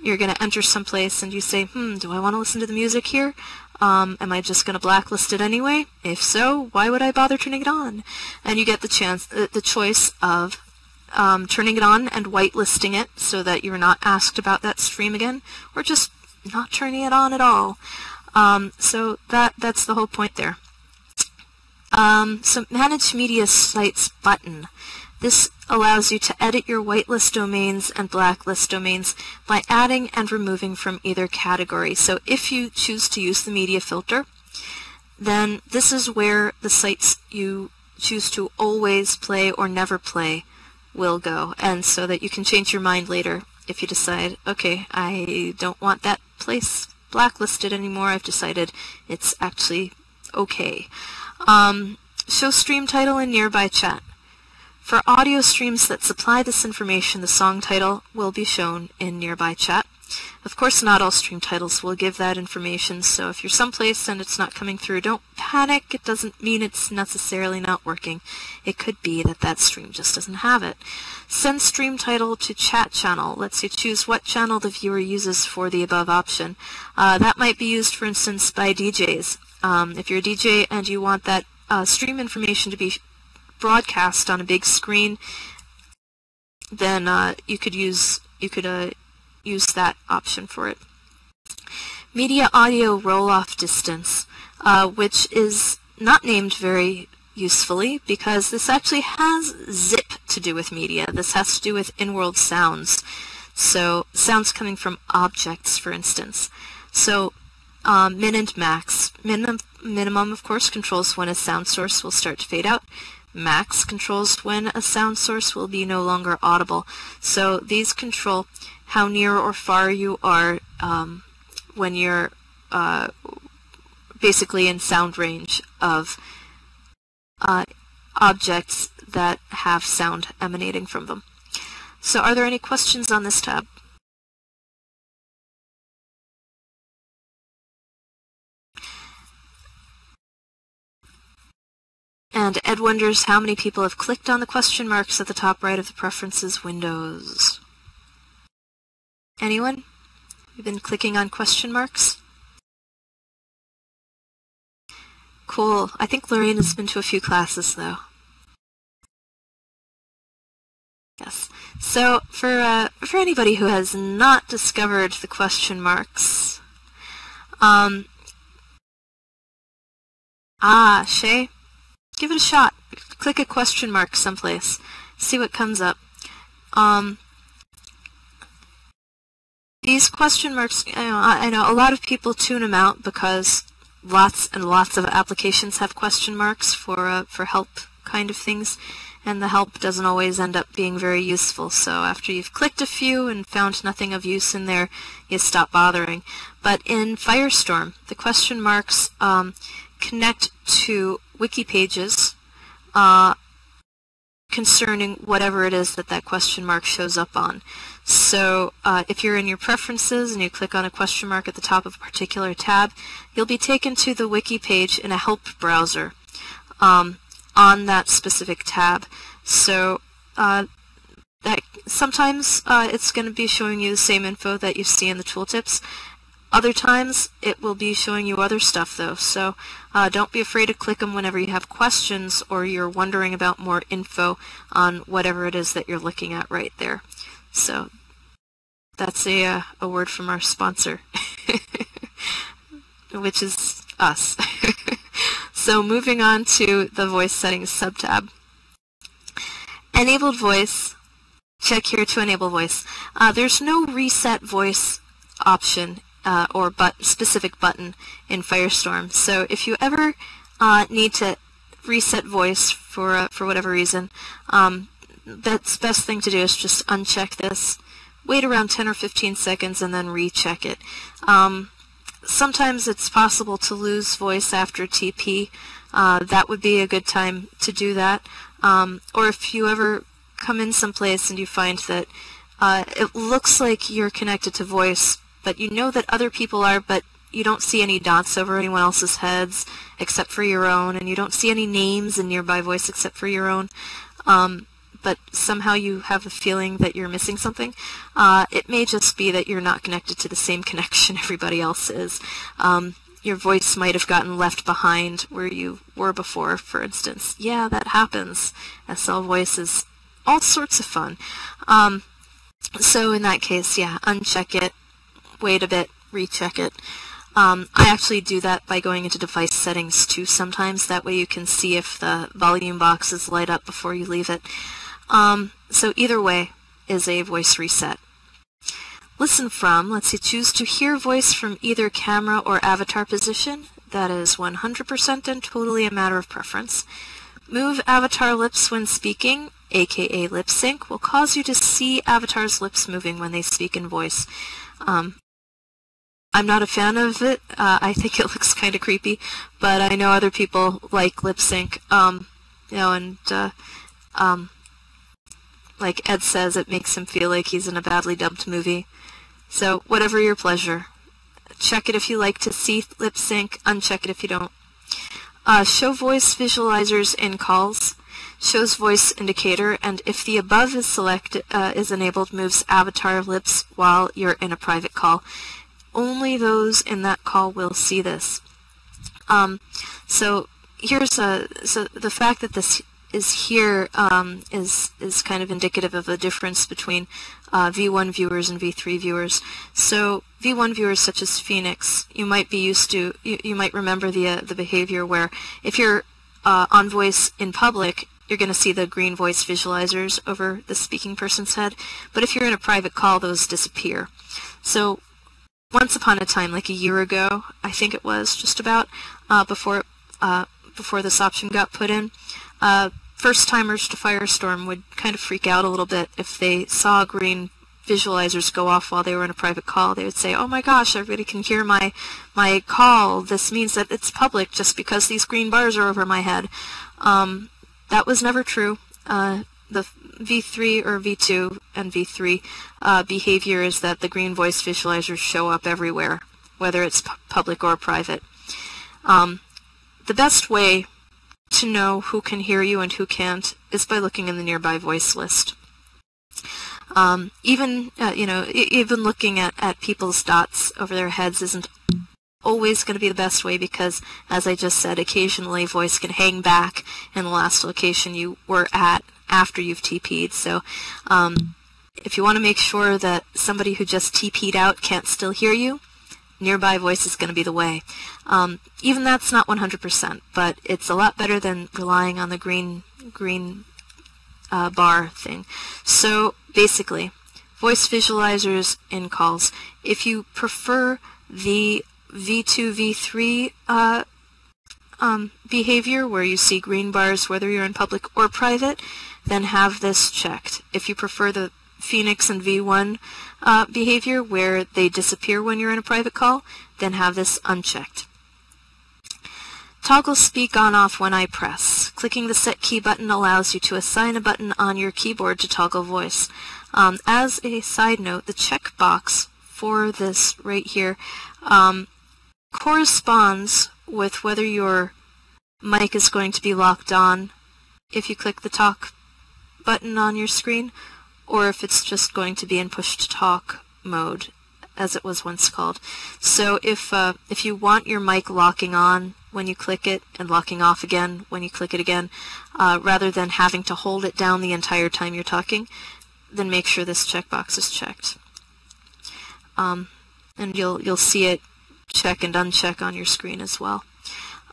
You're going to enter someplace and you say, do I want to listen to the music here? Am I just going to blacklist it anyway? If so, why would I bother turning it on? And you get the choice of turning it on and whitelisting it so that you're not asked about that stream again, or just not turning it on at all. So that's the whole point there. So Manage Media Sites button. This allows you to edit your whitelist domains and blacklist domains by adding and removing from either category. So if you choose to use the media filter, then this is where the sites you choose to always play or never play will go, and so that you can change your mind later if you decide, okay, I don't want that place blacklisted anymore, I've decided it's actually okay. Show stream title in nearby chat. For audio streams that supply this information, the song title will be shown in nearby chat. Of course, not all stream titles will give that information, so if you're someplace and it's not coming through, don't panic. It doesn't mean it's necessarily not working. It could be that that stream just doesn't have it. Send stream title to chat channel. Lets you choose what channel the viewer uses for the above option. That might be used, for instance, by DJs. If you're a DJ and you want that stream information to be broadcast on a big screen, then you could use that option for it. Media audio roll-off distance, which is not named very usefully because this actually has zip to do with media. This has to do with in-world sounds. So sounds coming from objects, for instance. So min and max. Minimum, of course, controls when a sound source will start to fade out. Max controls when a sound source will be no longer audible. So these control how near or far you are when you're basically in sound range of objects that have sound emanating from them. So are there any questions on this tab? And Ed wonders how many people have clicked on the question marks at the top right of the Preferences windows. Anyone? You've been clicking on question marks? Cool. I think Lorraine has been to a few classes, though. Yes. So, for anybody who has not discovered the question marks, Shay, give it a shot. Click a question mark someplace. See what comes up. These question marks, I know a lot of people tune them out because lots and lots of applications have question marks for help kind of things, and the help doesn't always end up being very useful. So after you've clicked a few and found nothing of use in there, you stop bothering. But in Firestorm, the question marks connect to wiki pages concerning whatever it is that that question mark shows up on. So if you're in your preferences and you click on a question mark at the top of a particular tab, you'll be taken to the wiki page in a help browser on that specific tab. So that sometimes it's going to be showing you the same info that you see in the tooltips. Other times it will be showing you other stuff though, so don't be afraid to click them whenever you have questions or you're wondering about more info on whatever it is that you're looking at right there. So that's a word from our sponsor, which is us. So moving on to the voice settings subtab. Enabled voice, check here to enable voice. There's no reset voice option or specific button in Firestorm. So if you ever need to reset voice for whatever reason, that's the best thing to do is just uncheck this, wait around 10 or 15 seconds, and then recheck it. Sometimes it's possible to lose voice after TP. That would be a good time to do that. Or if you ever come in someplace and you find that it looks like you're connected to voice, but you know that other people are, but you don't see any dots over anyone else's heads except for your own, and you don't see any names in nearby voice except for your own, but somehow you have a feeling that you're missing something. It may just be that you're not connected to the same connection everybody else is. Your voice might have gotten left behind where you were before, for instance. Yeah, that happens. SL voice is all sorts of fun. So in that case, yeah, uncheck it, wait a bit, recheck it. I actually do that by going into device settings too sometimes. That way you can see if the volume boxes light up before you leave it. So either way is a voice reset. Listen from lets you choose to hear voice from either camera or avatar position. That is 100% and totally a matter of preference. Move avatar lips when speaking, aka lip sync, will cause you to see avatar's lips moving when they speak in voice. I'm not a fan of it. I think it looks kind of creepy, but I know other people like lip sync. You know, and like Ed says, it makes him feel like he's in a badly dubbed movie. So whatever your pleasure. Check it if you like to see lip sync, uncheck it if you don't. Show voice visualizers in calls. Shows voice indicator, and if the above is selected, is enabled, moves avatar lips while you're in a private call. Only those in that call will see this. So here's so the fact that this is here is kind of indicative of the difference between V1 viewers and V3 viewers. So V1 viewers such as Phoenix, you might be used to, you might remember the behavior where if you're on voice in public, you're going to see the green voice visualizers over the speaking person's head, but if you're in a private call, those disappear. So once upon a time, like a year ago, I think it was, just about, before this option got put in, first-timers to Firestorm would kind of freak out a little bit if they saw green visualizers go off while they were in a private call. They would say, oh my gosh, everybody can hear my call. This means that it's public just because these green bars are over my head. That was never true. The V3 or V2 and V3 behavior is that the green voice visualizers show up everywhere, whether it's public or private. The best way to know who can hear you and who can't is by looking in the nearby voice list. Even looking at people's dots over their heads isn't always going to be the best way because, as I just said, occasionally voice can hang back in the last location you were at after you've TP'd. So if you want to make sure that somebody who just TP'd out can't still hear you, nearby voice is going to be the way. Even that's not 100%, but it's a lot better than relying on the green bar thing. So basically, voice visualizers in calls. If you prefer the V2, V3 behavior where you see green bars whether you're in public or private, then have this checked. If you prefer the Phoenix and V1 behavior where they disappear when you're in a private call, then have this unchecked. Toggle speak on off when I press. Clicking the set key button allows you to assign a button on your keyboard to toggle voice. As a side note, the checkbox for this right here corresponds with whether your mic is going to be locked on if you click the talk button on your screen, or if it's just going to be in push-to-talk mode, as it was once called. So if you want your mic locking on when you click it and locking off again when you click it again, rather than having to hold it down the entire time you're talking, then make sure this checkbox is checked. And you'll see it check and uncheck on your screen as well.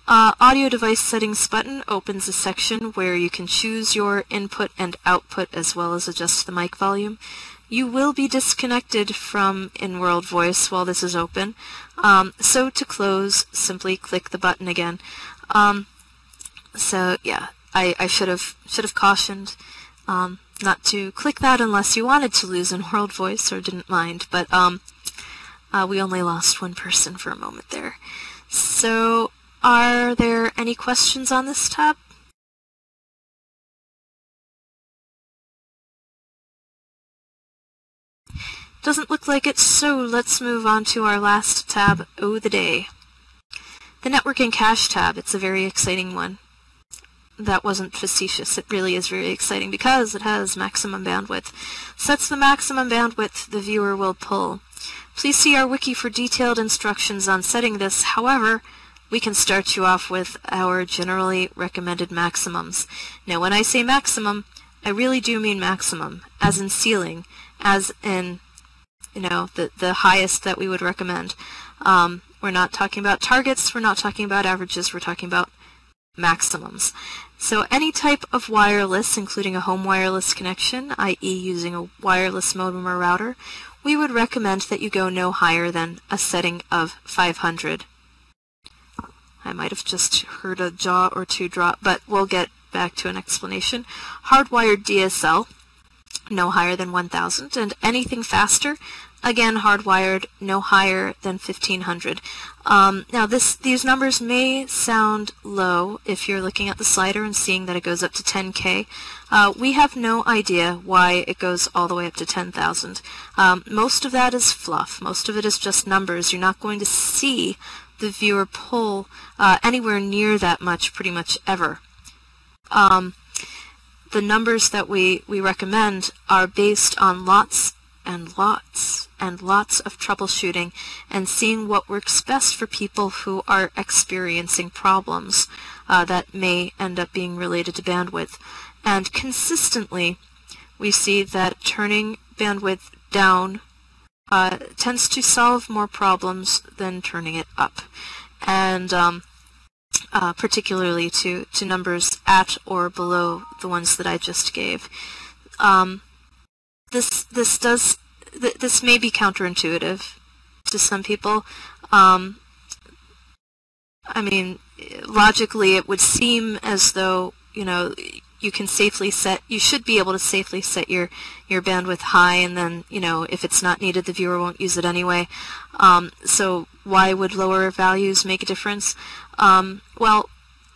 Audio device settings button opens a section where you can choose your input and output as well as adjust the mic volume. You will be disconnected from in-world voice while this is open. So to close, simply click the button again. So yeah, I should have cautioned not to click that unless you wanted to lose in-world voice or didn't mind, but we only lost one person for a moment there. So are there any questions on this tab? Doesn't look like it, so let's move on to our last tab, Oh the Day. The Network and Cache tab, it's a very exciting one. That wasn't facetious, it really is very exciting because it has maximum bandwidth. Sets the maximum bandwidth the viewer will pull. Please see our wiki for detailed instructions on setting this. However, we can start you off with our generally recommended maximums. Now when I say maximum, I really do mean maximum, as in ceiling, as in the highest that we would recommend. We're not talking about targets, we're not talking about averages, we're talking about maximums. So any type of wireless, including a home wireless connection, i.e. using a wireless modem or router, we would recommend that you go no higher than a setting of 500. I might have just heard a jaw or two drop, but we'll get back to an explanation. Hardwired DSL, no higher than 1000, and anything faster, again hardwired, no higher than 1500. Now these numbers may sound low if you're looking at the slider and seeing that it goes up to 10K. We have no idea why it goes all the way up to 10,000. Most of that is fluff. Most of it is just numbers. You're not going to see the viewer pull anywhere near that much pretty much ever. The numbers that we recommend are based on lots and lots and lots of troubleshooting and seeing what works best for people who are experiencing problems. that may end up being related to bandwidth. And consistently, we see that turning bandwidth down tends to solve more problems than turning it up, and particularly to numbers at or below the ones that I just gave. This may be counterintuitive to some people. I mean, logically, it would seem as though, you know, you should be able to safely set your bandwidth high, and then, you know, if it's not needed, the viewer won't use it anyway. So why would lower values make a difference? Well,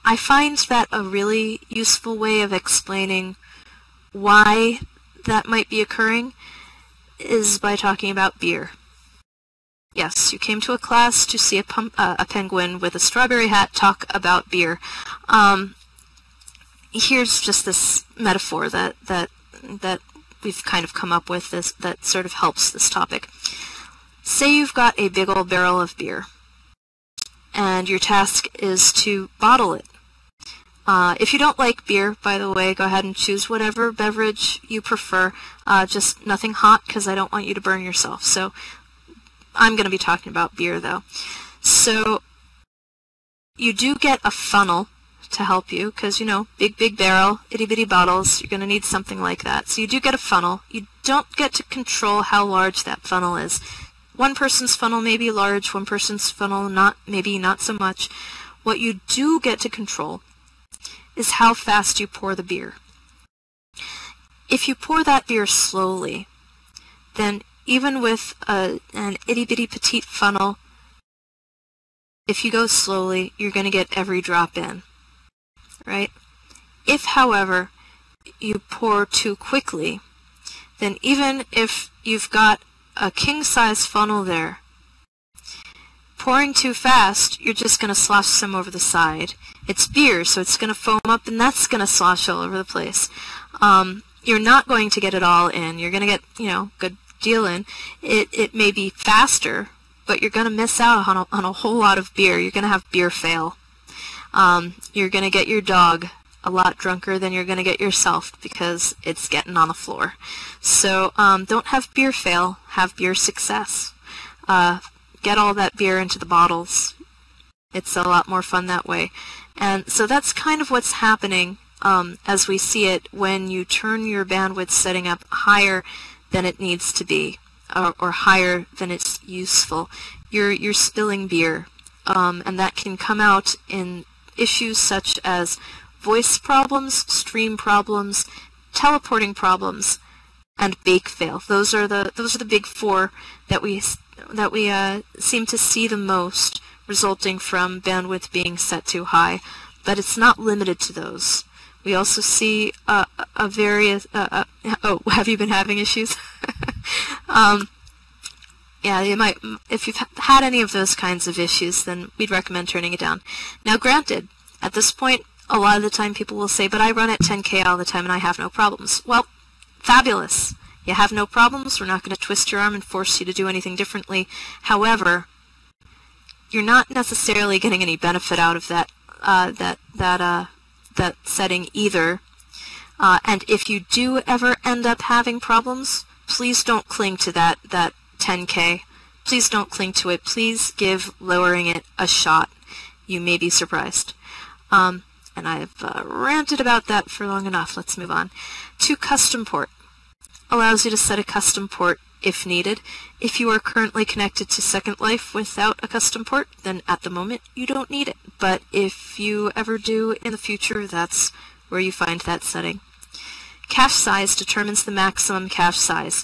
I find that a really useful way of explaining why that might be occurring is by talking about beer. Yes, you came to a class to see a penguin with a strawberry hat talk about beer. Here's just this metaphor that we've kind of come up with that sort of helps this topic. Say you've got a big old barrel of beer, and your task is to bottle it. If you don't like beer, by the way, go ahead and choose whatever beverage you prefer, just nothing hot, because I don't want you to burn yourself. So I'm going to be talking about beer, though. So you do get a funnel to help you, because, you know, big barrel, itty-bitty bottles, you're going to need something like that. So you do get a funnel. You don't get to control how large that funnel is. One person's funnel may be large, one person's funnel maybe not so much. What you do get to control is how fast you pour the beer. If you pour that beer slowly, then even with an itty-bitty petite funnel, if you go slowly, you're going to get every drop in, right? If, however, you pour too quickly, then even if you've got a king-size funnel there, pouring too fast, you're just going to slosh some over the side. It's beer, so it's going to foam up, and that's going to slosh all over the place. You're not going to get it all in. You're going to get, you know, good deal in. It may be faster, but you're going to miss out on a whole lot of beer. You're going to have beer fail. You're going to get your dog a lot drunker than you're going to get yourself because it's getting on the floor. So don't have beer fail, have beer success. Get all that beer into the bottles. It's a lot more fun that way. And so that's kind of what's happening as we see it when you turn your bandwidth setting up higher than it needs to be, or higher than it's useful. You're spilling beer, and that can come out in issues such as voice problems, stream problems, teleporting problems, and bake fail. Those are the big four that we seem to see the most resulting from bandwidth being set too high, but it's not limited to those. We also see oh, have you been having issues? Yeah, you might. If you've had any of those kinds of issues, then we'd recommend turning it down. Now, granted, at this point, a lot of the time people will say, but I run at 10K all the time and I have no problems. Well, fabulous. You have no problems. We're not going to twist your arm and force you to do anything differently. However, you're not necessarily getting any benefit out of that setting either. And if you do ever end up having problems, please don't cling to that 10K. Please don't cling to it. Please give lowering it a shot. You may be surprised. And I've ranted about that for long enough. Let's move on. To custom port. Allows you to set a custom port if needed. If you are currently connected to Second Life without a custom port, then at the moment you don't need it. But if you ever do in the future, that's where you find that setting. Cache size determines the maximum cache size.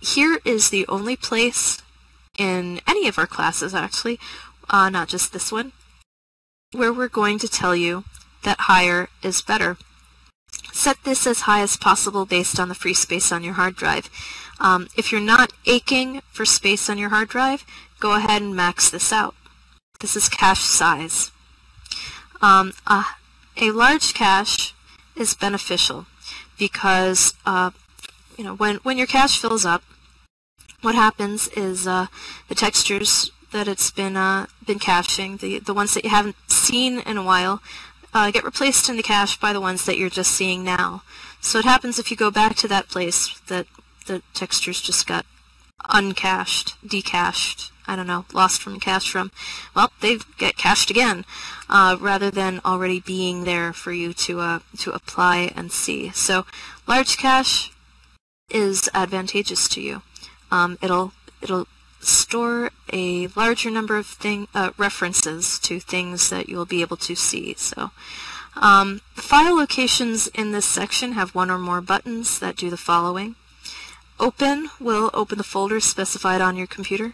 Here is the only place in any of our classes, actually, not just this one, where we're going to tell you that higher is better. Set this as high as possible based on the free space on your hard drive. If you're not aching for space on your hard drive, go ahead and max this out. This is cache size. A large cache is beneficial because when your cache fills up, what happens is the textures that it's been caching, the ones that you haven't seen in a while, get replaced in the cache by the ones that you're just seeing now. So it happens if you go back to that place that the textures just got uncached, decached, I don't know, lost from cache from, well, they get cached again, rather than already being there for you to apply and see. So large cache is advantageous to you. It'll store a larger number of references to things that you'll be able to see. So the file locations in this section have one or more buttons that do the following. Open will open the folder specified on your computer.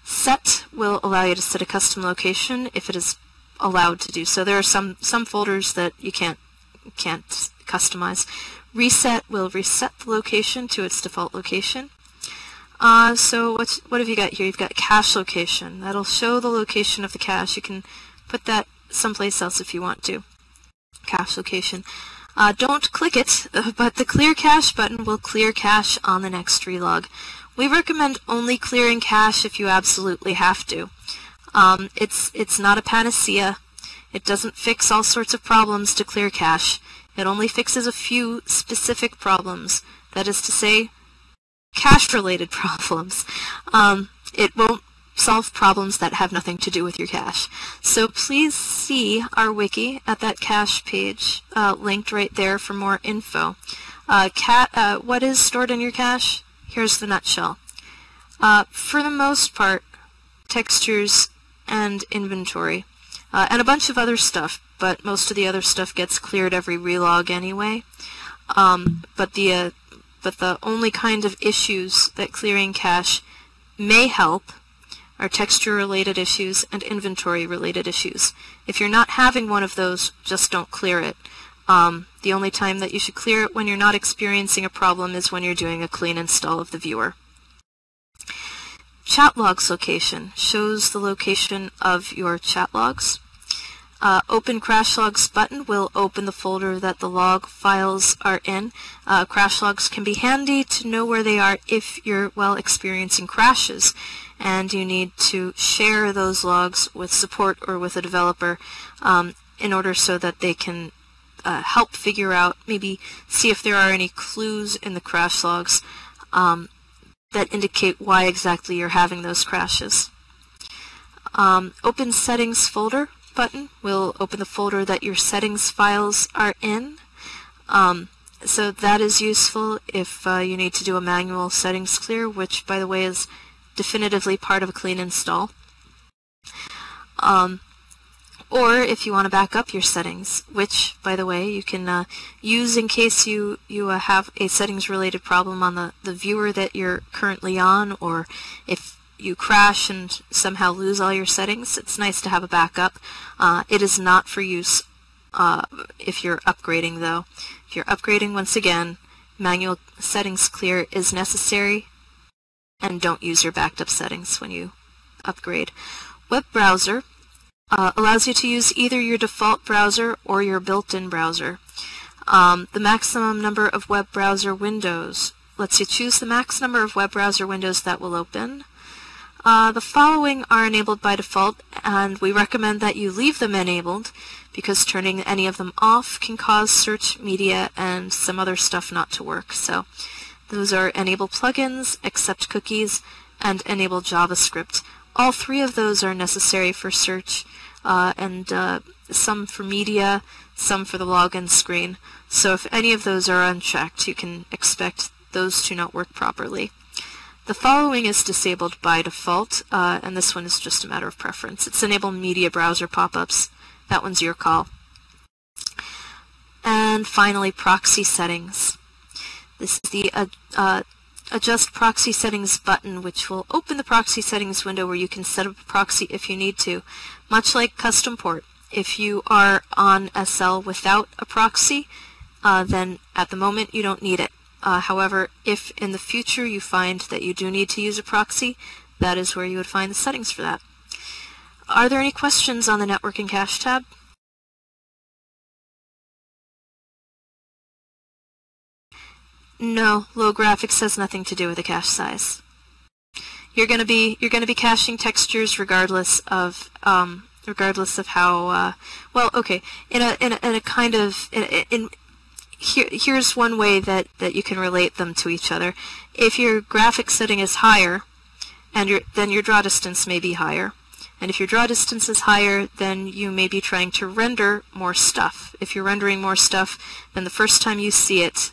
Set will allow you to set a custom location if it is allowed to do so. There are some folders that you can't customize. Reset will reset the location to its default location. So what have you got here? You've got cache location. That'll show the location of the cache. You can put that someplace else if you want to. Cache location. Don't click it, but the clear cache button will clear cache on the next relog. We recommend only clearing cache if you absolutely have to. It's not a panacea. It doesn't fix all sorts of problems to clear cache. It only fixes a few specific problems. That is to say, cache-related problems. It won't solve problems that have nothing to do with your cache. So please see our wiki at that cache page, linked right there for more info. What is stored in your cache? Here's the nutshell. For the most part, textures and inventory, and a bunch of other stuff, but most of the other stuff gets cleared every relog anyway. But the only kind of issues that clearing cache may help are texture-related issues and inventory-related issues. If you're not having one of those, just don't clear it. The only time that you should clear it when you're not experiencing a problem is when you're doing a clean install of the viewer. Chat logs location shows the location of your chat logs. Open crash logs button will open the folder that the log files are in. Crash logs can be handy to know where they are if you're, well, experiencing crashes and you need to share those logs with support or with a developer in order so that they can help figure out, maybe see if there are any clues in the crash logs that indicate why exactly you're having those crashes. Open settings folder button will open the folder that your settings files are in. So that is useful if you need to do a manual settings clear, which, by the way, is definitively part of a clean install. Or if you want to back up your settings, which, by the way, you can use in case you have a settings-related problem on the viewer that you're currently on, or if you crash and somehow lose all your settings. It's nice to have a backup. It is not for use if you're upgrading, though. If you're upgrading, once again, manual settings clear is necessary, and don't use your backed up settings when you upgrade. Web browser allows you to use either your default browser or your built-in browser. The maximum number of web browser windows lets you choose the max number of web browser windows that will open. The following are enabled by default, and we recommend that you leave them enabled because turning any of them off can cause search media and some other stuff not to work. So those are enable plugins, accept cookies, and enable JavaScript. All three of those are necessary for search, and some for media, some for the login screen. So if any of those are unchecked, you can expect those to not work properly. The following is disabled by default, and this one is just a matter of preference. It's enable media browser pop-ups. That one's your call. And finally, proxy settings. This is the Adjust Proxy Settings button, which will open the proxy settings window where you can set up a proxy if you need to. Much like custom port, if you are on SL without a proxy, then at the moment you don't need it. However, if in the future you find that you do need to use a proxy, that is where you would find the settings for that. Are there any questions on the Network and Cache tab? No, low graphics has nothing to do with the cache size. You're going to be caching textures regardless of regardless of how well. Okay, in a kind of here's one way that you can relate them to each other. If your graphic setting is higher, then your draw distance may be higher. And if your draw distance is higher, then you may be trying to render more stuff. If you're rendering more stuff, then the first time you see it,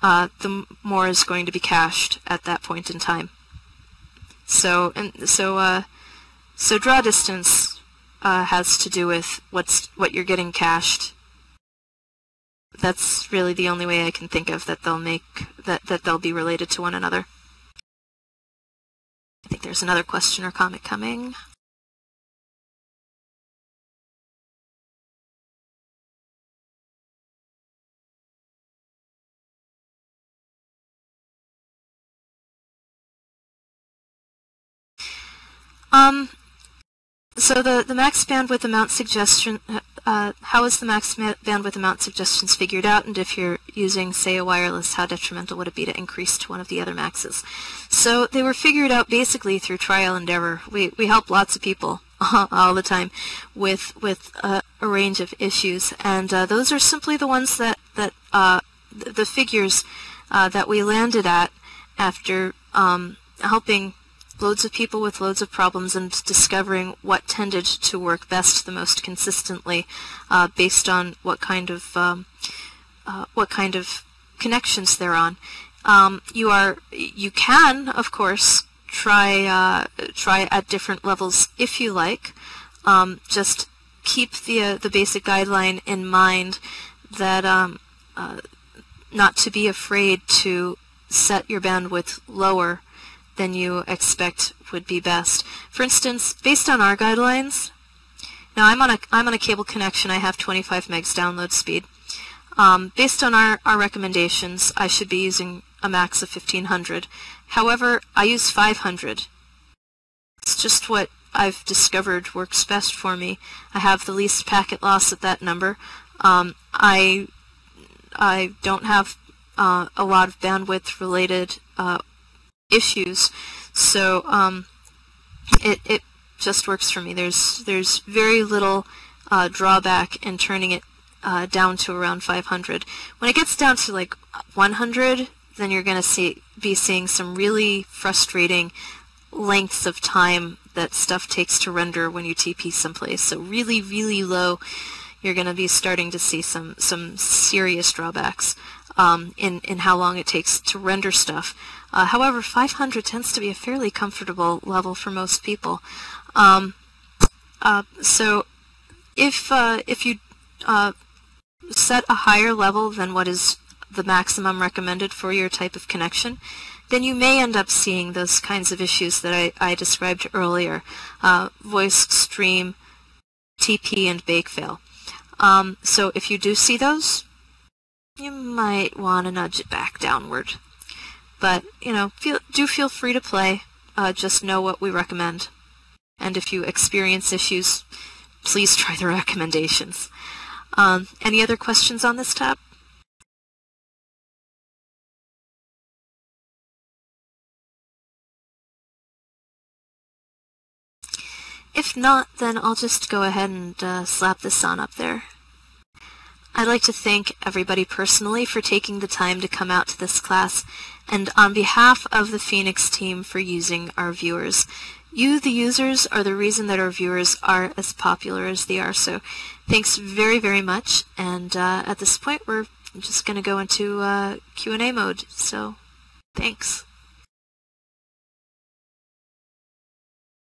the more is going to be cached at that point in time. So draw distance has to do with what you're getting cached. That's really the only way I can think of that they'll be related to one another. I think there's another question or comment coming. So the max bandwidth amount suggestion, how is the max bandwidth amount suggestions figured out, and if you're using, say, a wireless, how detrimental would it be to increase to one of the other maxes? So they were figured out basically through trial and error. We help lots of people all the time with a range of issues, and those are simply the ones that the figures that we landed at after helping loads of people with loads of problems and discovering what tended to work best the most consistently based on what kind of connections they're on. You can, of course, try at different levels if you like. Just keep the basic guideline in mind that not to be afraid to set your bandwidth lower than you expect would be best. For instance, based on our guidelines, now I'm on a cable connection. I have 25 megs download speed. Based on our recommendations, I should be using a max of 1500. However, I use 500. It's just what I've discovered works best for me. I have the least packet loss at that number. I don't have a lot of bandwidth related issues, so it just works for me. There's very little drawback in turning it down to around 500. When it gets down to like 100, then you're going to be seeing some really frustrating lengths of time that stuff takes to render when you TP someplace. So really, really low, you're going to be starting to see some serious drawbacks in how long it takes to render stuff. However, 500 tends to be a fairly comfortable level for most people. So if you set a higher level than what is the maximum recommended for your type of connection, then you may end up seeing those kinds of issues that I described earlier, voice stream, TP, and bake fail. So if you do see those, you might want to nudge it back downward. But, do feel free to play. Just know what we recommend. And if you experience issues, please try the recommendations. Any other questions on this tab? If not, then I'll just go ahead and slap this on up there. I'd like to thank everybody personally for taking the time to come out to this class, and on behalf of the Phoenix team for using our viewers. You, the users, are the reason that our viewers are as popular as they are, so thanks very, very much, and at this point we're just going to go into Q&A mode, so thanks.